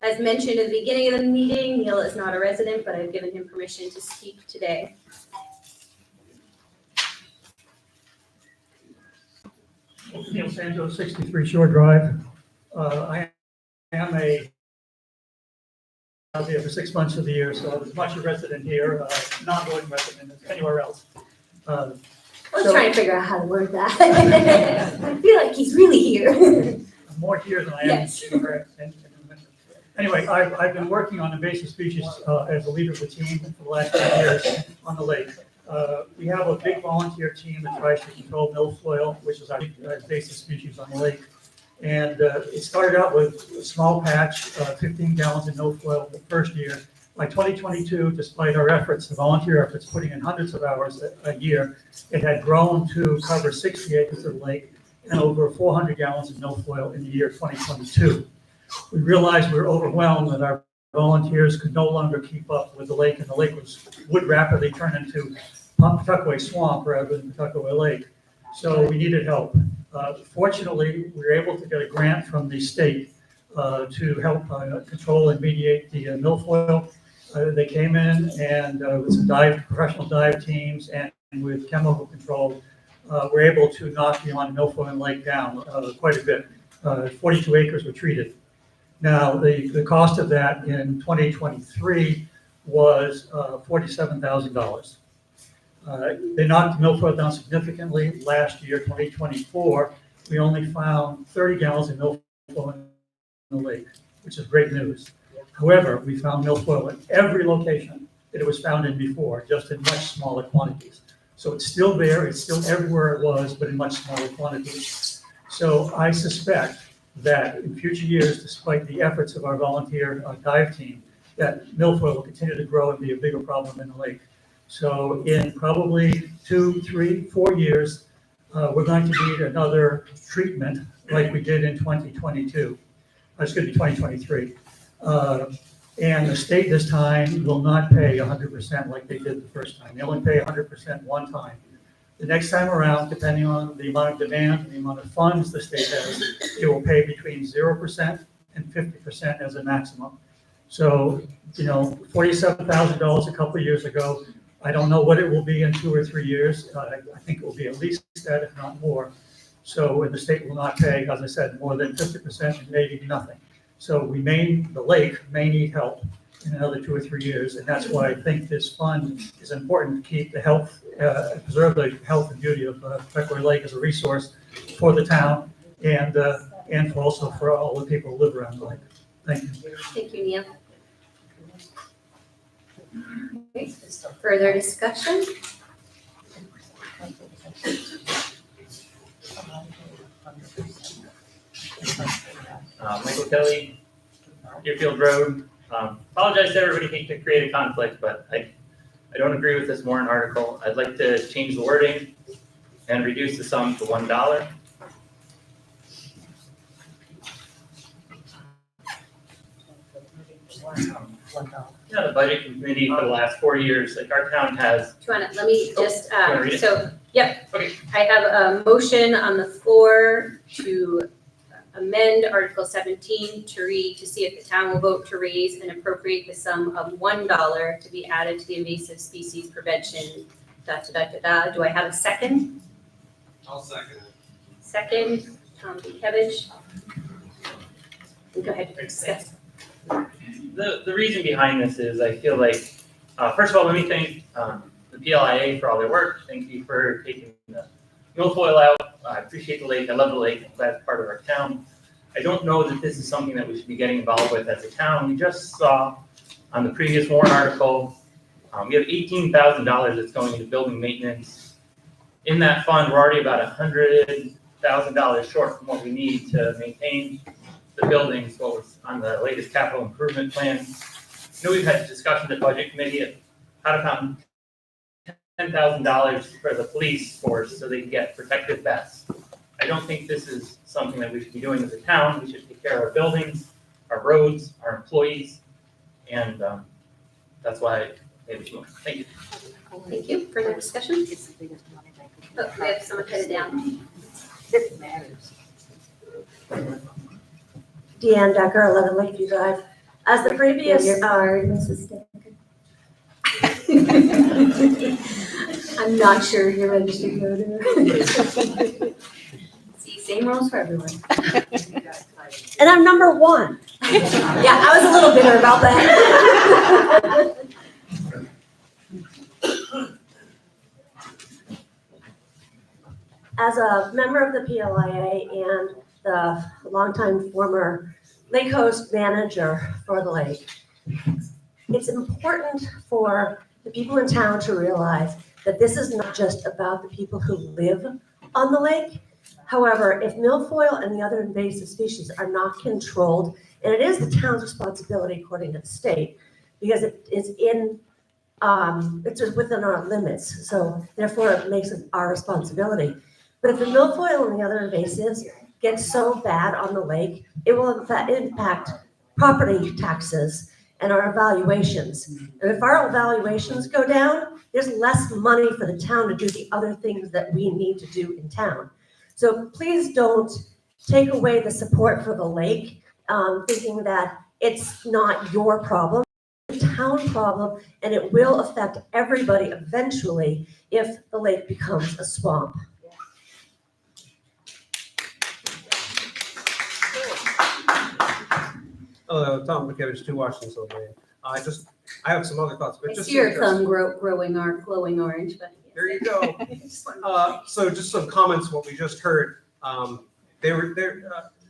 as mentioned at the beginning of the meeting, Neil is not a resident, but I've given him permission to speak today. Neil Santos, 63 Shore Drive. I am I'll be here for 6 months of the year, so I'm as much a resident here, not voting resident as anywhere else. I was trying to figure out how to word that. I feel like he's really here. I'm more here than I am. Yes. Anyway, I've been working on invasive species as a leader of the team for the last 10 years on the lake. We have a big volunteer team that tries to control milfoil, which is our invasive species on the lake. And it started out with a small patch, 15 gallons of milfoil the first year. By 2022, despite our efforts, the volunteer efforts, putting in hundreds of hours a year, it had grown to cover 60 acres of the lake and over 400 gallons of milfoil in the year 2022. We realized we were overwhelmed that our volunteers could no longer keep up with the lake, and the lake would rapidly turn into Pawtuckaway Swamp rather than Pawtuckaway Lake. So we needed help. Fortunately, we were able to get a grant from the state to help control and mediate the milfoil. They came in and with some professional dive teams and with chemical control, were able to knock the amount of milfoil in the lake down quite a bit. 42 acres were treated. Now, the cost of that in 2023 was $47,000. They knocked the milfoil down significantly. Last year, 2024, we only found 30 gallons of milfoil in the lake, which is great news. However, we found milfoil in every location that it was found in before, just in much smaller quantities. So it's still there, it's still everywhere it was, but in much smaller quantities. So I suspect that in future years, despite the efforts of our volunteer dive team, that milfoil will continue to grow and be a bigger problem in the lake. So in probably 2, 3, 4 years, we're going to need another treatment like we did in 2022. It's going to be 2023. And the state this time will not pay 100% like they did the first time. They only pay 100% one time. The next time around, depending on the amount of demand and the amount of funds the state has, it will pay between 0% and 50% as a maximum. So, $47,000 a couple of years ago. I don't know what it will be in 2 or 3 years. I think it will be at least that, if not more. So the state will not pay, as I said, more than 50% and maybe nothing. So the lake may need help in another 2 or 3 years. And that's why I think this fund is important to keep the health, preserve the health and beauty of Pawtuckaway Lake as a resource for the town and also for all the people who live around the lake. Thank you. Thank you, Neil. Okay, further discussion? Michael Kelly, Deerfield Road. Apologize to everybody, hate to create a conflict, but I don't agree with this warrant article. I'd like to change the wording and reduce the sum to $1. Yeah, the budget committee for the last 4 years, like our town has. Do you wanna, let me just, you wanna read it? so, yep. Okay. I have a motion on the floor to amend Article 17 to read, to see if the town will vote to raise and appropriate the sum of $1 to be added to the invasive species prevention, da, da, da, da, da. Do I have a second? I'll second it. Second, Tom Bekevich. Go ahead, discuss. The reason behind this is I feel like, first of all, let me thank the PLIA for all their work. Thank you for taking the milfoil out. I appreciate the lake. I love the lake. That's part of our town. I don't know that this is something that we should be getting involved with as a town. We just saw on the previous warrant article, we have $18,000 that's going into building maintenance. In that fund, we're already about $100,000 short from what we need to maintain the buildings, what was on the latest capital improvement plan. I know we've had discussions at budget committee of how to find $10,000 for the police force so they can get protective vests. I don't think this is something that we should be doing as a town. We should take care of our buildings, our roads, our employees, and that's why I made this motion. Thank you. Thank you. Further discussion? Oh, we have someone headed down. This matters. Deanne Decker, 11 Lakeview Drive. As the previous, Your card, Mrs. I'm not sure you're registered voter. See, same rules for everyone. and I'm number 1. Yeah, I was a little bitter about that. As a member of the PLIA and the longtime former lake host manager for the lake, it's important for the people in town to realize that this is not just about the people who live on the lake. However, if milfoil and the other invasive species are not controlled, and it is the town's responsibility according to the state, because it is in, it's just within our limits, so therefore it makes it our responsibility. But if the milfoil and the other invasives get so bad on the lake, it will in fact impact property taxes and our evaluations. And if our evaluations go down, there's less money for the town to do the other things that we need to do in town. So please don't take away the support for the lake, thinking that it's not your problem. It's a town problem, and it will affect everybody eventually if the lake becomes a swamp. Hello, Tom Bekevich, 2 Washington Sylvania. I have some other thoughts, but I just. see your thumb glowing orange, but. There you go. So just some comments, what we just heard.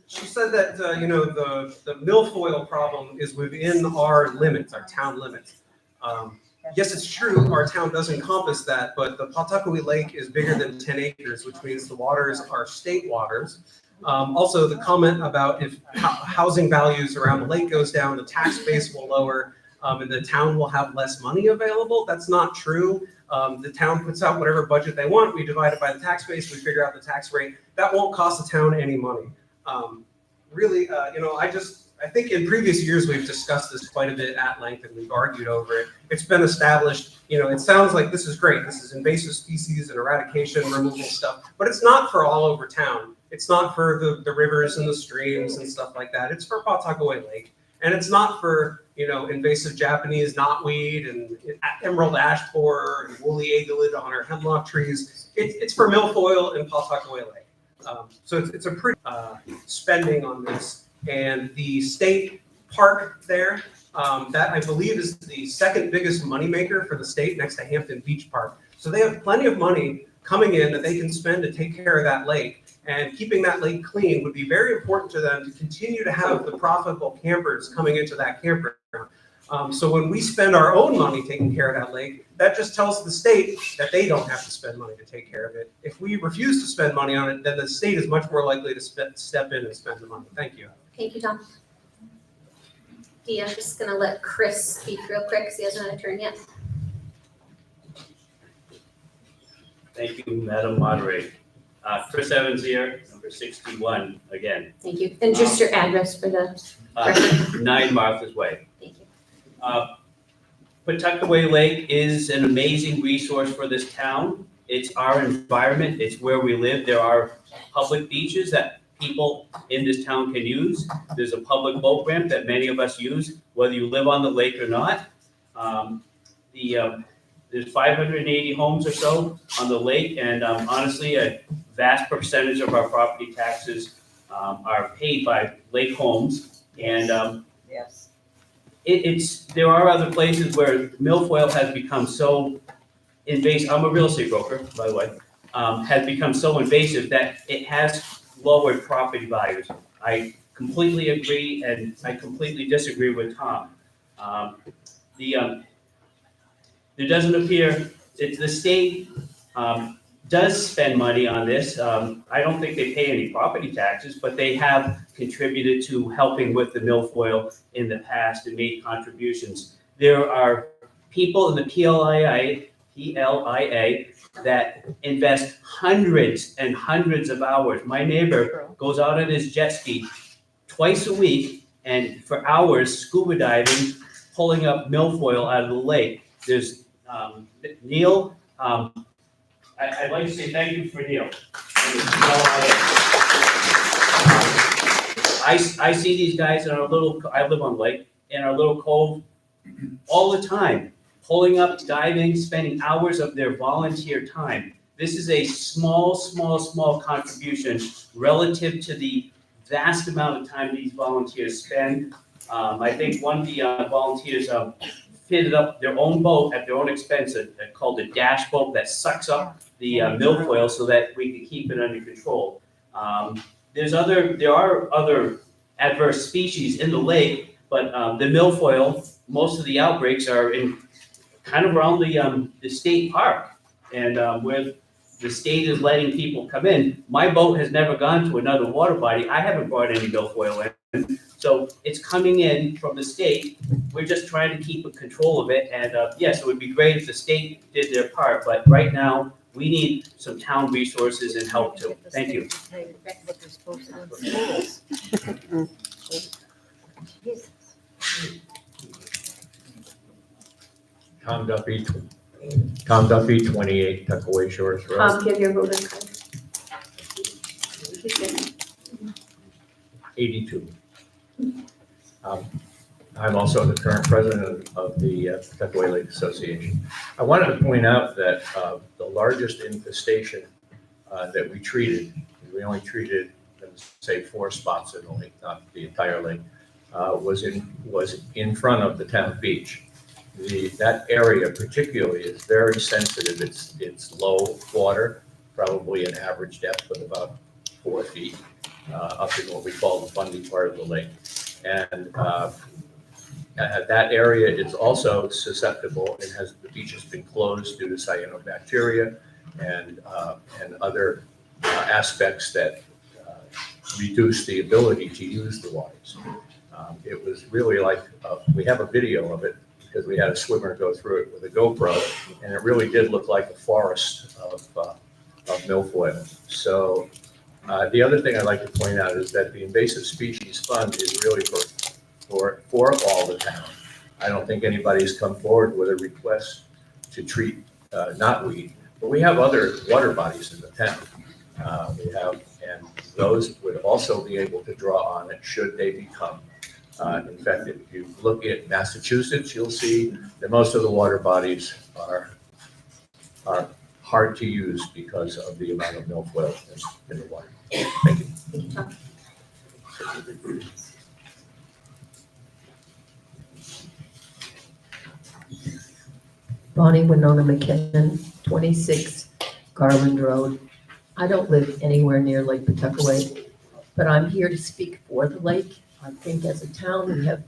She said that, the milfoil problem is within our limits, our town limits. Yes, it's true, our town does encompass that, but the Pawtuckaway Lake is bigger than 10 acres, which means the waters are state waters. Also, the comment about if housing values around the lake goes down, the tax base will lower, and the town will have less money available. That's not true. The town puts out whatever budget they want. We divide it by the tax base. We figure out the tax rate. That won't cost the town any money. Really, I think in previous years, we've discussed this quite a bit at length and we've argued over it. It's been established, it sounds like this is great. This is invasive species and eradication, removal stuff, but it's not for all over town. It's not for the rivers and the streams and stuff like that. It's for Pawtuckaway Lake. And it's not for, invasive Japanese knotweed and emerald ash borer and woolly agalid on our hemlock trees. It's for milfoil and Pawtuckaway Lake. So it's a pretty spending on this. And the state park there, that I believe is the second biggest moneymaker for the state next to Hampton Beach Park. So they have plenty of money coming in that they can spend to take care of that lake. And keeping that lake clean would be very important to them to continue to have the profitable campers coming into that campground. So when we spend our own money taking care of that lake, that just tells the state that they don't have to spend money to take care of it. If we refuse to spend money on it, then the state is much more likely to step in and spend the money. Thank you. Thank you, Tom. Dee, I'm just gonna let Chris speak real quick because he hasn't had a turn yet. Thank you, Madam Moderator. Chris Evans here, number 61 again. Thank you. And just your address for the record. 9 Martha's Way. Thank you. Pawtuckaway Lake is an amazing resource for this town. It's our environment, it's where we live. There are public beaches that people in this town can use. There's a public boat ramp that many of us use, whether you live on the lake or not. There's 580 homes or so on the lake, and honestly, a vast percentage of our property taxes are paid by lake homes. And Yes. there are other places where milfoil has become so invasive. I'm a real estate broker, by the way. Has become so invasive that it has lowered property values. I completely agree, and I completely disagree with Tom. There doesn't appear, the state does spend money on this. I don't think they pay any property taxes, but they have contributed to helping with the milfoil in the past and made contributions. There are people in the PLIA that invest hundreds and hundreds of hours. My neighbor goes out on his jet ski twice a week and for hours scuba diving, pulling up milfoil out of the lake. There's Neil, I'd like to say thank you for Neil. I see these guys in our little, I live on lake, in our little cove all the time, pulling up, diving, spending hours of their volunteer time. This is a small contribution relative to the vast amount of time these volunteers spend. I think one of the volunteers fitted up their own boat at their own expense, called a dash boat that sucks up the milfoil so that we can keep it under control. There are other adverse species in the lake, but the milfoil, most of the outbreaks are in kind of around the state park, and where the state is letting people come in. My boat has never gone to another water body. I haven't brought any milfoil in. So it's coming in from the state. We're just trying to keep control of it. And yes, it would be great if the state did their part, but right now we need some town resources and help too. Thank you. Tom Duffy, 28 Tuckaway Shores Road, Give your voting card. 82. I'm also the current president of the Tuckaway Lake Association. I wanted to point out that the largest infestation that we treated, we only treated, say, 4 spots in the lake, not the entire lake, was in front of the town beach. That area particularly is very sensitive. It's low water, probably an average depth of about 4 feet, up in what we call the fundy part of the lake. And that area is also susceptible. The beach has been closed due to cyanobacteria and other aspects that reduce the ability to use the waters. It was really like, we have a video of it because we had a swimmer go through it with a GoPro, and it really did look like a forest of milfoil. So the other thing I'd like to point out is that the Invasive Species Fund is really for all the town. I don't think anybody's come forward with a request to treat knotweed, but we have other water bodies in the town. And those would also be able to draw on it should they become infected. If you look at Massachusetts, you'll see that most of the water bodies are hard to use because of the amount of milfoil in the water. Thank you. Bonnie Winona McKinnon, 26 Garland Road. I don't live anywhere near Lake Pawtuckaway, but I'm here to speak for the lake. I think as a town, we have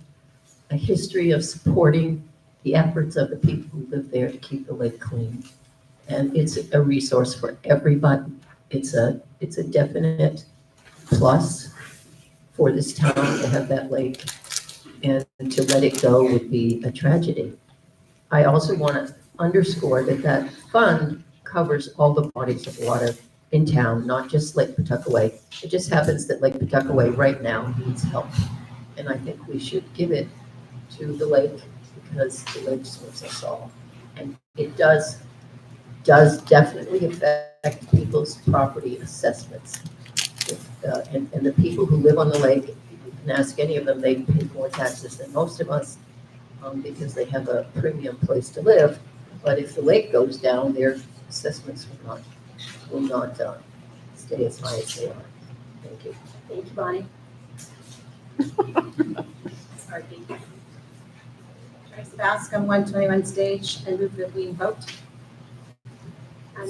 a history of supporting the efforts of the people who live there to keep the lake clean. And it's a resource for everybody. It's a definite plus for this town to have that lake, and to let it go would be a tragedy. I also want to underscore that fund covers all the bodies of water in town, not just Lake Pawtuckaway. It just happens that Lake Pawtuckaway right now needs help. And I think we should give it to the lake because the lake serves us all. And it does definitely affect people's property assessments. And the people who live on the lake, you can ask any of them, they pay more taxes than most of us because they have a premium place to live. But if the lake goes down, their assessments will not stay as high as they are. Thank you. Thank you, Bonnie. Sorry. Tracy Bascom, 121 Stage, and move that we vote. I'm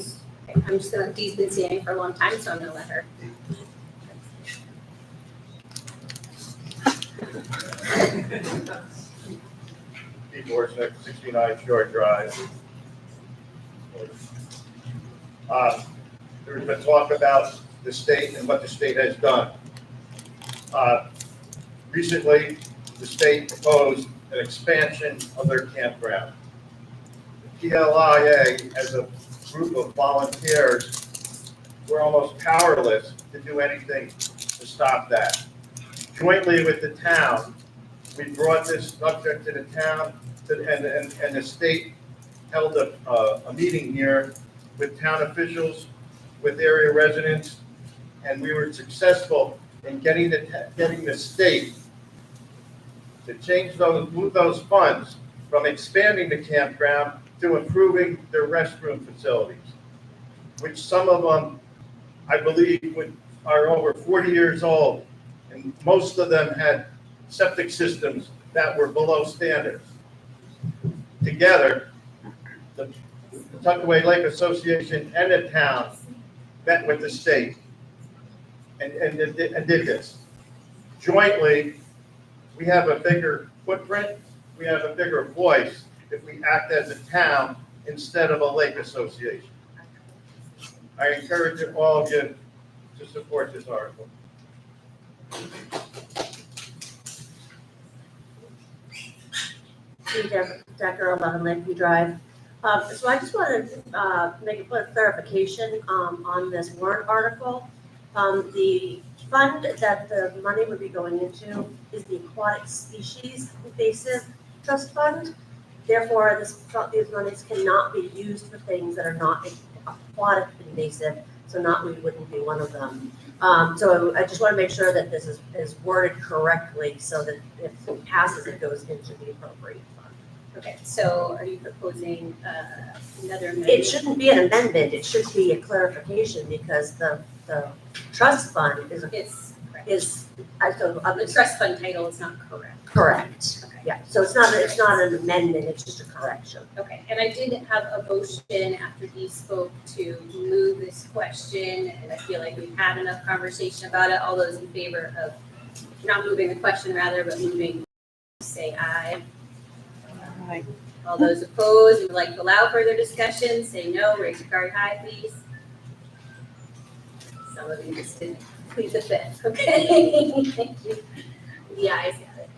just gonna, Dee's been seeing for a long time, so I'm gonna let her. Pete Borsnick, 69 Shore Drive. There's been talk about the state and what the state has done. Recently, the state proposed an expansion of their campground. The PLIA, as a group of volunteers, were almost powerless to do anything to stop that. Jointly with the town, we brought this subject to the town, and the state held a meeting here with town officials, with area residents, and we were successful in getting the state to move those funds from expanding the campground to improving their restroom facilities, which some of them, I believe, are over 40 years old, and most of them had septic systems that were below standards. Together, the Tuckaway Lake Association and the town met with the state and did this. Jointly, we have a bigger footprint, we have a bigger voice if we act as a town instead of a lake association. I encourage all of you to support this article. Decker, 11 Lakeview Drive. So I just wanted to make a point of clarification on this warrant article. The fund that the money would be going into is the Aquatic Species Invasive Trust Fund. Therefore, these monies cannot be used for things that are not aquatic invasive, so we wouldn't be one of them. So I just want to make sure that this is worded correctly so that if it passes, it goes into the appropriate fund. Okay, so are you proposing another amendment? It shouldn't be an amendment, it should be a clarification because the trust fund The the trust fund title is not correct. correct. Yeah, so it's not an amendment, it's just a correction. Okay, and I did have a motion after Dee spoke to move this question, and I feel like we've had enough conversation about it. All those in favor of not moving the question rather, but moving, say aye. Aye. All those opposed and would like to allow further discussion, say no. Raise your card high, please. Some of you just didn't plead the fifth, okay? Thank you. The ayes have it.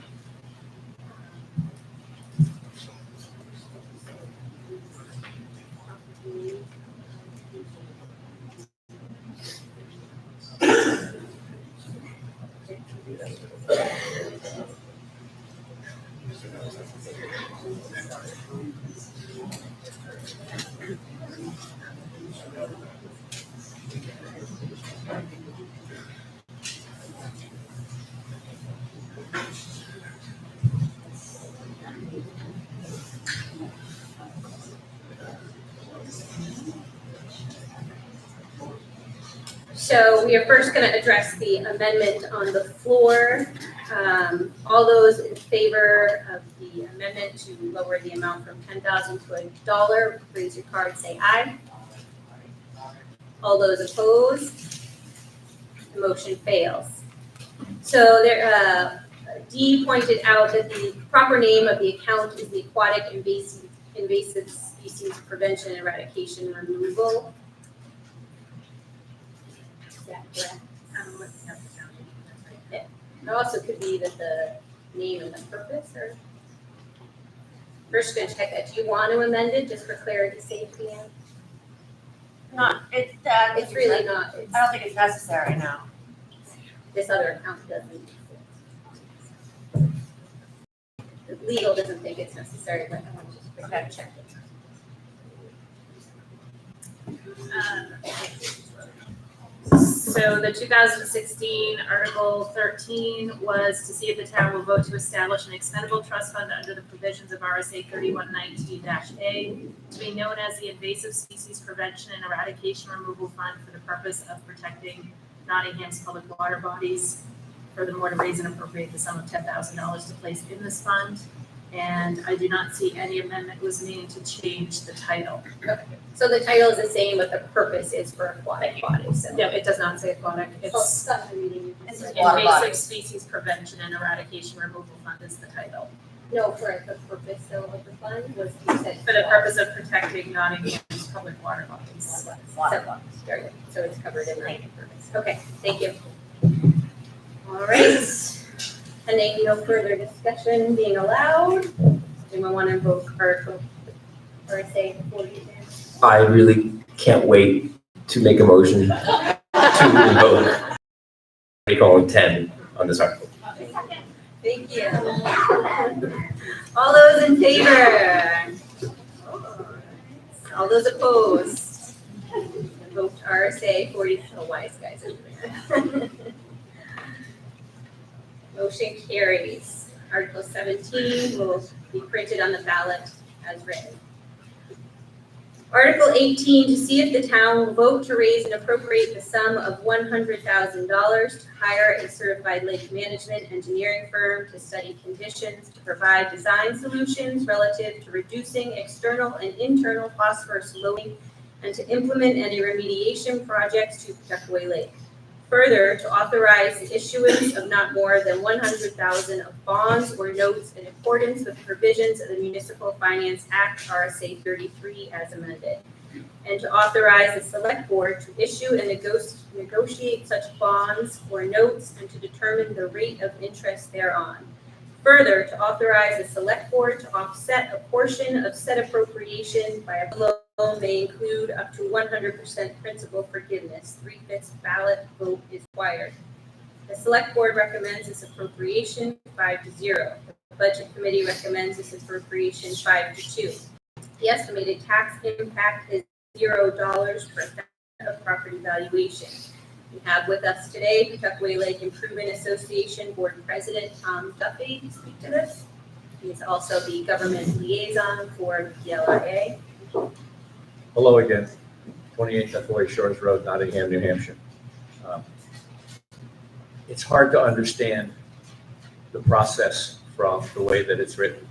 So we are first going to address the amendment on the floor. All those in favor of the amendment to lower the amount from $10,000 to $1, raise your card, say aye. All those opposed, the motion fails. So there, Dee pointed out that the proper name of the account is the Aquatic Invasive Species Prevention, Eradication, and Removal. It also could be that the name and the purpose are. First, gonna check that. Do you want to amend it just for clarity, safety? It's really not. I don't think it's necessary now. This other account doesn't. legal doesn't think it's necessary, but I want to just bring that check. So the 2016 Article 13 was to see if the town will vote to establish an expendable trust fund under the provisions of RSA 3119-A to be known as the Invasive Species Prevention and Eradication Removal Fund for the purpose of protecting Nottingham's public water bodies. Furthermore, to raise and appropriate the sum of $10,000 to place in this fund. And I do not see any amendment was needed to change the title. Okay. So the title is the same, but the purpose is for aquatic bodies. So Yeah, it does not say aquatic, it's It's Invasive Species Prevention and Eradication Removal Fund is the title. No, for the purpose though of the fund was, you said. For the purpose of protecting Nottingham's public water bodies. Water bodies, very good. So it's covered in the purpose. Okay, thank you. All right. Pending no further discussion being allowed, anyone want to invoke Article RSA before you do? I really can't wait to make a motion to invoke Article 10 on this article. Thank you. All those in favor? All those opposed? Invoked RSA 40, oh, wise guys over there. Motion carries. Article 17 will be printed on the ballot as written. Article 18, to see if the town will vote to raise and appropriate the sum of $100,000 to hire a certified lake management engineering firm to study conditions to provide design solutions relative to reducing external and internal phosphorus loading and to implement any remediation projects to Pawtuckaway Lake. Further, to authorize the issuance of not more than $100,000 of bonds or notes in accordance with the provisions of the Municipal Finance Act, RSA 33 as amended. And to authorize the select board to issue and negotiate such bonds or notes and to determine the rate of interest thereon. Further, to authorize the select board to offset a portion of said appropriation by a loan may include up to 100% principal forgiveness. 3/5 ballot vote is required. The select board recommends this appropriation 5-0. The budget committee recommends this appropriation 5-2. The estimated tax impact is $0 per cent of property valuation. We have with us today Pawtuckaway Lake Improvement Association Board President Tom Duffy to speak to this. He is also the government liaison for PLIA. Hello again, 28 Pawtuckaway Shores Road, Nottingham, New Hampshire. It's hard to understand the process from the way that it's written.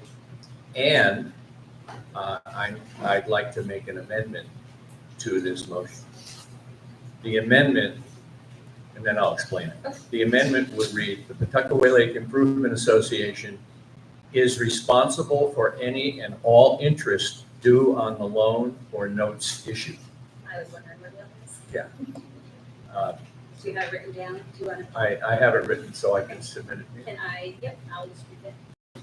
And I'd like to make an amendment to this motion. The amendment, and then I'll explain it. The amendment would read, the Pawtuckaway Lake Improvement Association is responsible for any and all interest due on the loan or notes issued. I was wondering where that was. Yeah. Do you have it written down? Do you want to? I have it written so I can submit it. Can I? Yep, I'll just read it.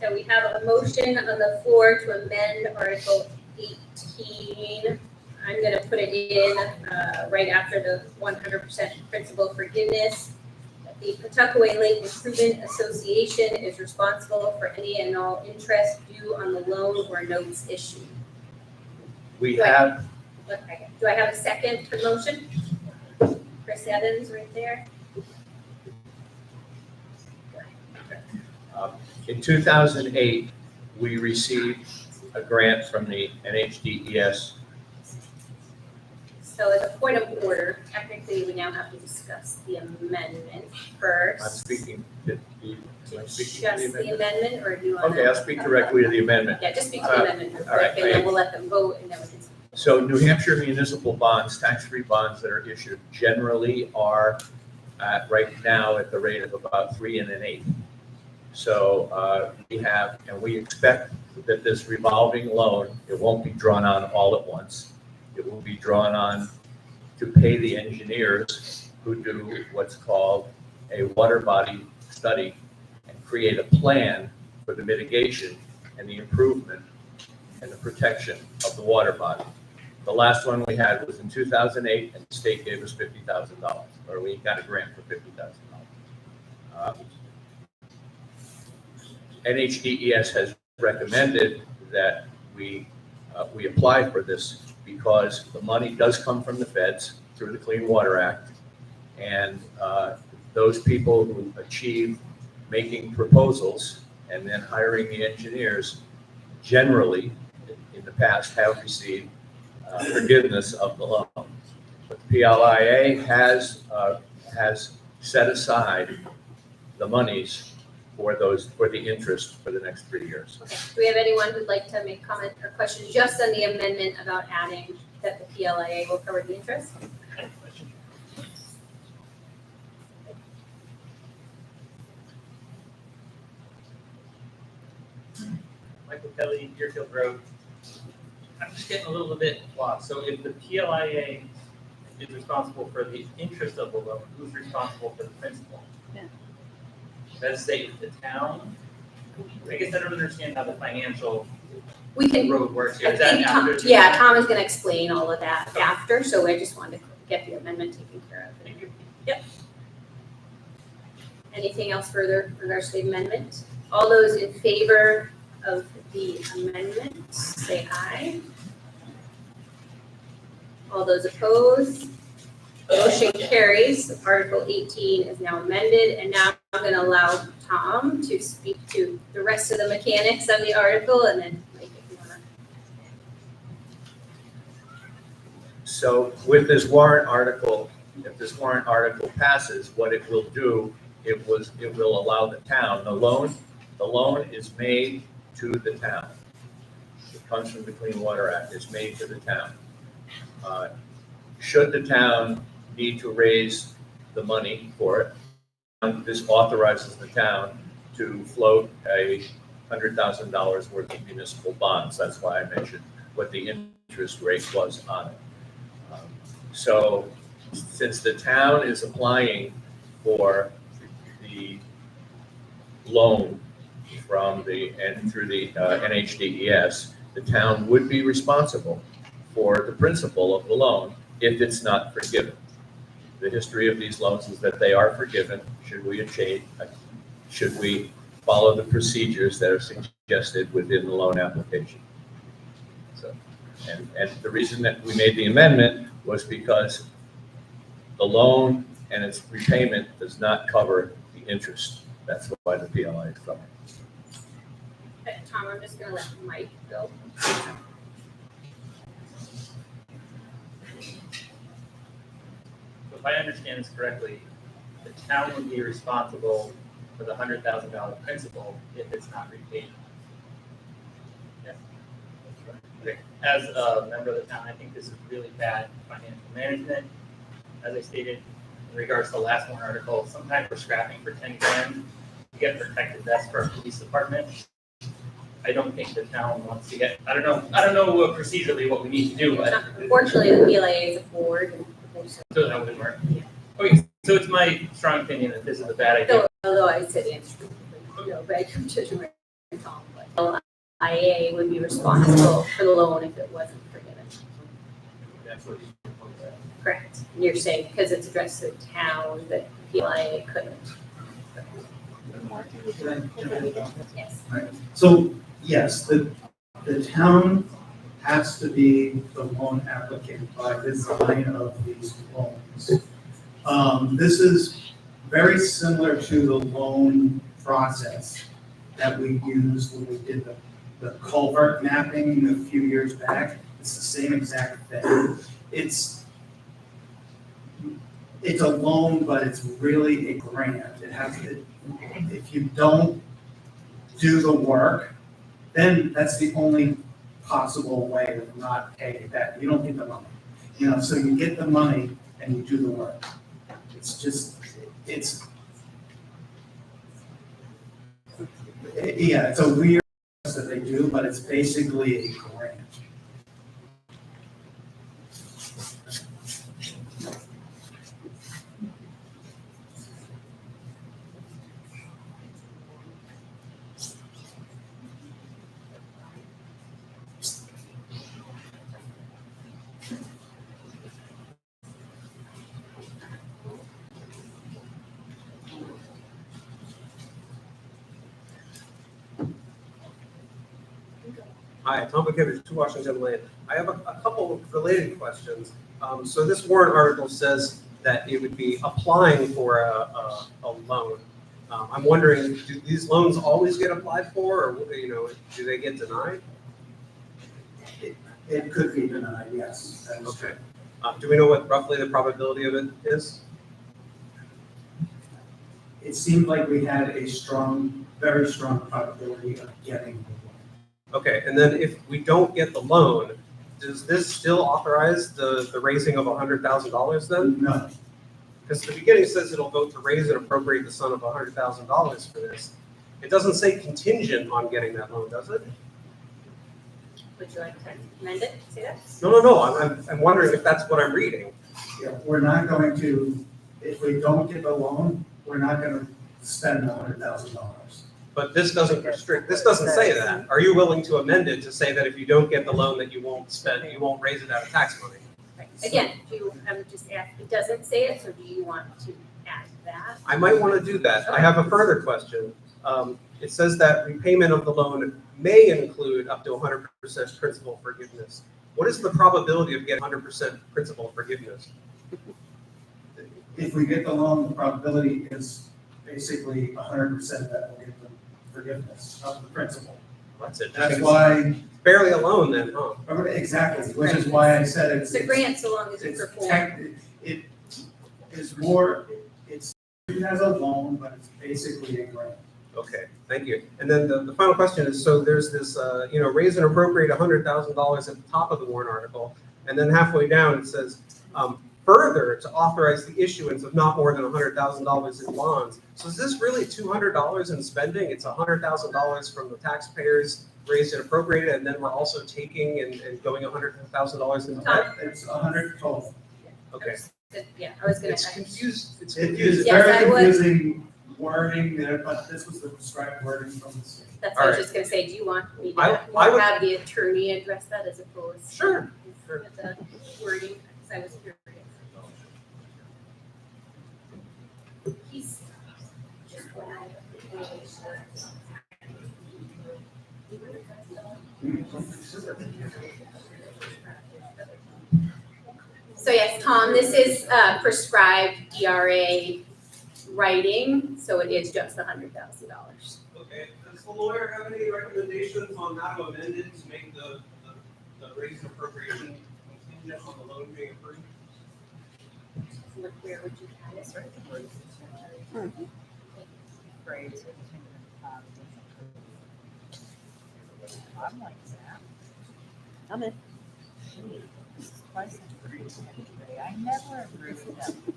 So we have a motion on the floor to amend Article 18. I'm going to put it in right after the 100% principal forgiveness. The Pawtuckaway Lake Improvement Association is responsible for any and all interest due on the loan or notes issued. We have, Okay. Do I have a second for the motion? Chris Evans right there. in 2008, we received a grant from the NHDES. So as a point of order, technically, we now have to discuss the amendment first. I'm speaking, am I speaking to Just the the amendment? amendment, or do you want to? Okay, I'll speak directly to the amendment. Yeah, just speak to the amendment real all right, quick, and then we'll let them vote, and then we can. So New Hampshire municipal bonds, tax-free bonds that are issued generally are right now at the rate of about 3 1/8. So we have, and we expect that this revolving loan, it won't be drawn on all at once. It will be drawn on to pay the engineers who do what's called a water body study and create a plan for the mitigation and the improvement and the protection of the water body. The last one we had was in 2008, and the state gave us $50,000, or we got a grant for $50,000. Uh, NHDES has recommended that we apply for this because the money does come from the feds through the Clean Water Act. And those people who achieve making proposals and then hiring the engineers generally in the past have received forgiveness of the loan. But the PLIA has set aside the monies for the interest for the next 3 years. Okay. Do we have anyone who'd like to make comment or question just on the amendment about adding that the PLIA will cover the interest? Michael Kelly, Deerfield Road. I'm just getting a little bit lost. So if the PLIA is responsible for the interest of the loan, who's responsible for the principal? Yeah. Let's say the town. I guess I don't understand how the financial We can, road works here. I Is that think after Tom, the- yeah, Tom is gonna explain all of that after, so I just wanted to get the amendment taken care of. Thank you. Yep. Anything else further in regards to the amendment? All those in favor of the amendment, say aye. All those opposed? Motion carries. Article 18 is now amended, and now I'm gonna allow Tom to speak to the rest of the mechanics of the article, and then Mike, if you wanna. So with this warrant article, if this warrant article passes, what it will do, it will allow the town, the loan is made to the town. It comes from the Clean Water Act, it's made to the town. Should the town need to raise the money for it, this authorizes the town to float $100,000 worth of municipal bonds. That's why I mentioned what the interest rate was on it. So since the town is applying for the loan from through the NHDES, the town would be responsible for the principal of the loan if it's not forgiven. The history of these loans is that they are forgiven should we follow the procedures that are suggested within the loan application. So, and the reason that we made the amendment was because the loan and its repayment does not cover the interest. That's why the PLI is covered. Okay, Tom, I'm just gonna let Mike go. If I understand this correctly, the town would be responsible for the $100,000 principal if it's not repaid. Yes. Okay. As a member of the town, I think this is really bad financial management. As I stated in regards to the last one article, sometimes we're scrapping for 10 grand to get protected vests for our police department. I don't think the town wants to get, I don't know procedurally what we need to do, but. Unfortunately, the PLIA is a board, and So that wouldn't work. Okay, so it's my strong opinion that this is a bad idea. although I said answer, but I could just remember Tom, but IA would be responsible for the loan if it wasn't forgiven. That's what Correct. And you're saying because it's addressed to the town, that PLIA couldn't. Yes. So, yes, the town has to be the loan applicant by design of these loans. This is very similar to the loan process that we used when we did the culvert mapping a few years back. It's the same exact thing. It's a loan, but it's really a grant. It has to, if you don't do the work, then that's the only possible way of not paying it back. You don't get the money. So you get the money and you do the work. It's just, it's a weird process that they do, but it's basically a grant. Hi, Tom McKibbich, 2 Washington Lane. I have a couple of related questions. So this warrant article says that it would be applying for a loan. I'm wondering, do these loans always get applied for, or, you know, do they get denied? It could be denied, yes. That is Okay. Do we know what roughly the probability of it is? It seemed like we had a strong, very strong probability of getting the Okay, and then if we don't get the loan, does this still authorize the raising of $100,000 then? loan. No, Because the beginning says it'll vote to raise and appropriate the sum of $100,000 for this. It doesn't say contingent on getting that loan, does it? Would you like to amend it, say that? No, I'm wondering if that's what I'm reading. yeah, we're not going to, if we don't get the loan, we're not gonna spend $100,000. But this doesn't restrict, this doesn't say that. Are you willing to amend it to say that if you don't get the loan, that you won't spend, you won't raise it out of tax money? Again, do you, just ask, it doesn't say it, so do you want to add that? I might want to do that. I have a further question. It says that repayment of the loan may include up to 100% principal forgiveness. What is the probability of getting 100% principal forgiveness? If we get the loan, the probability is basically 100% that we'll get the forgiveness of the principal. That's it. That's why, Barely a loan then, huh? exactly, which is why I said it's. It's a grant so long as you It's perform. it is more, it's, it has a loan, but it's basically a grant. Okay, thank you. And then the final question is, so there's this, raise and appropriate $100,000 at the top of the warrant article, and then halfway down it says, further to authorize the issuance of not more than $100,000 in bonds. So is this really $200 in spending? It's $100,000 from the taxpayers raised and appropriated, and then we're also taking and going $100,000 in debt? It's 100 total. Okay. Yeah, I was gonna. It's confused, it's It confusing. is Yes, very I would. confusing wording there, but this was the prescribed wording from the state. That's what I was Alright. just gonna say, do you want me to I would- have the attorney address that as opposed? Sure. With the wording, because I was curious. He's just what So yes, Tom, this is prescribed DRA writing, so it is just $100,000. Okay, does the lawyer have any recommendations on how to amend it to make the raise and appropriation contingent on the loan being approved? Where would you have this, right? Great. I'm like that. I'm in. This is twice in 3 today. I never agree with them.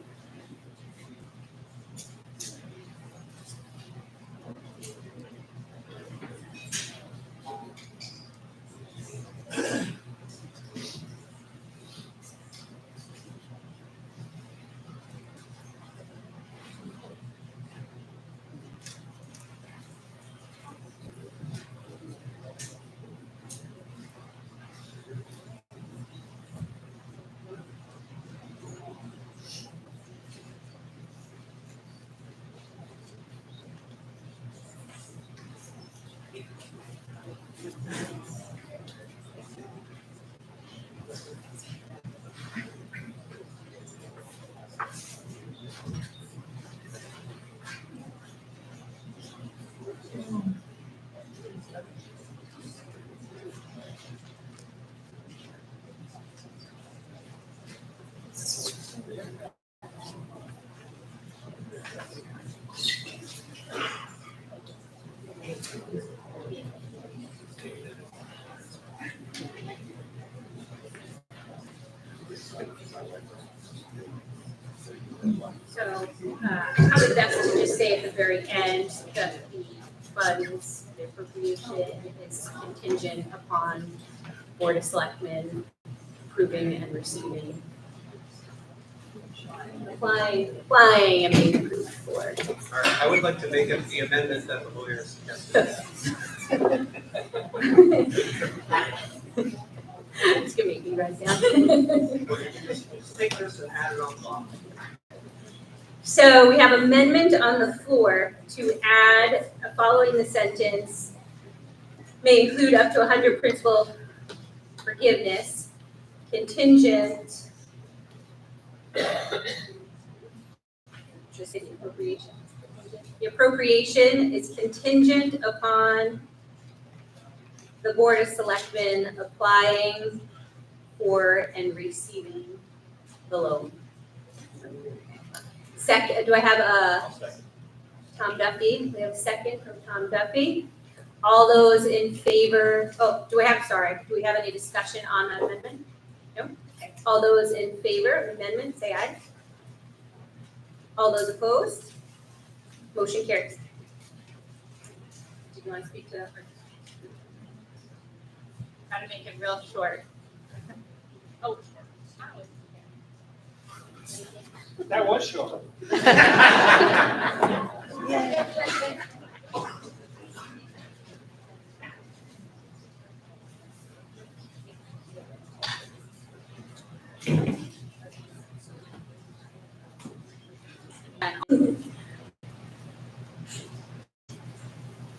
So, I would best to just say at the very end that the funds, the appropriation is contingent upon Board of Selectmen approving and receiving. Applying and being approved for. All right, I would like to make the amendment that the lawyer suggested. It's gonna make me write down. Just take this and add it on top. So we have amendment on the floor to add, following the sentence, may include up to 100 principal forgiveness, contingent. Just say the appropriation. The appropriation is contingent upon the Board of Selectmen applying for and receiving the loan. Second, do I have a Tom Duffy? We have a second from Tom Duffy. All those in favor, do we have any discussion on that amendment? No? Okay. All those in favor of amendment, say aye. All those opposed? Motion carries. Do you want to speak to that? Try to make it real short. Oh, That was short.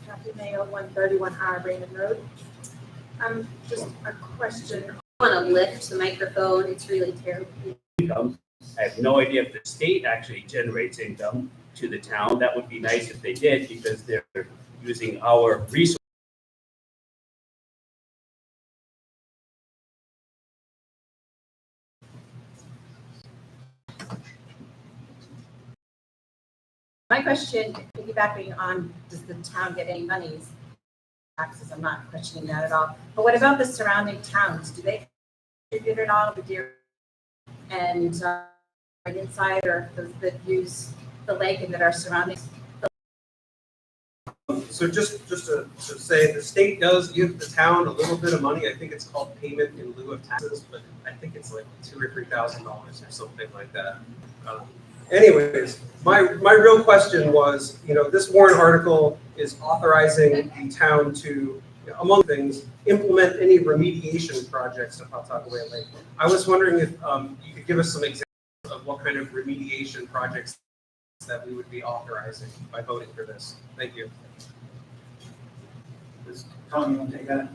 Kathy Mayo, 131R Raymond Road. Just a question. I want to lift the microphone. It's really terrible. Income. I have no idea if the state actually generates income to the town. That would be nice if they did, because they're using our resources. My question, piggybacking on, does the town get any monies? Taxes, I'm not questioning that at all. But what about the surrounding towns? Do they contribute at all to Deer and inside, or those that use the lake and that are surrounding? So just to say, the state does give the town a little bit of money. I think it's called payment in lieu of taxes, but I think it's like $2,000 or $3,000 or something like that. Anyways, my real question was, this warrant article is authorizing the town to, among things, implement any remediation projects at Pawtuckaway Lake. I was wondering if you could give us some examples of what kind of remediation projects that we would be authorizing by voting for this. Thank you. Tom, you want to take that?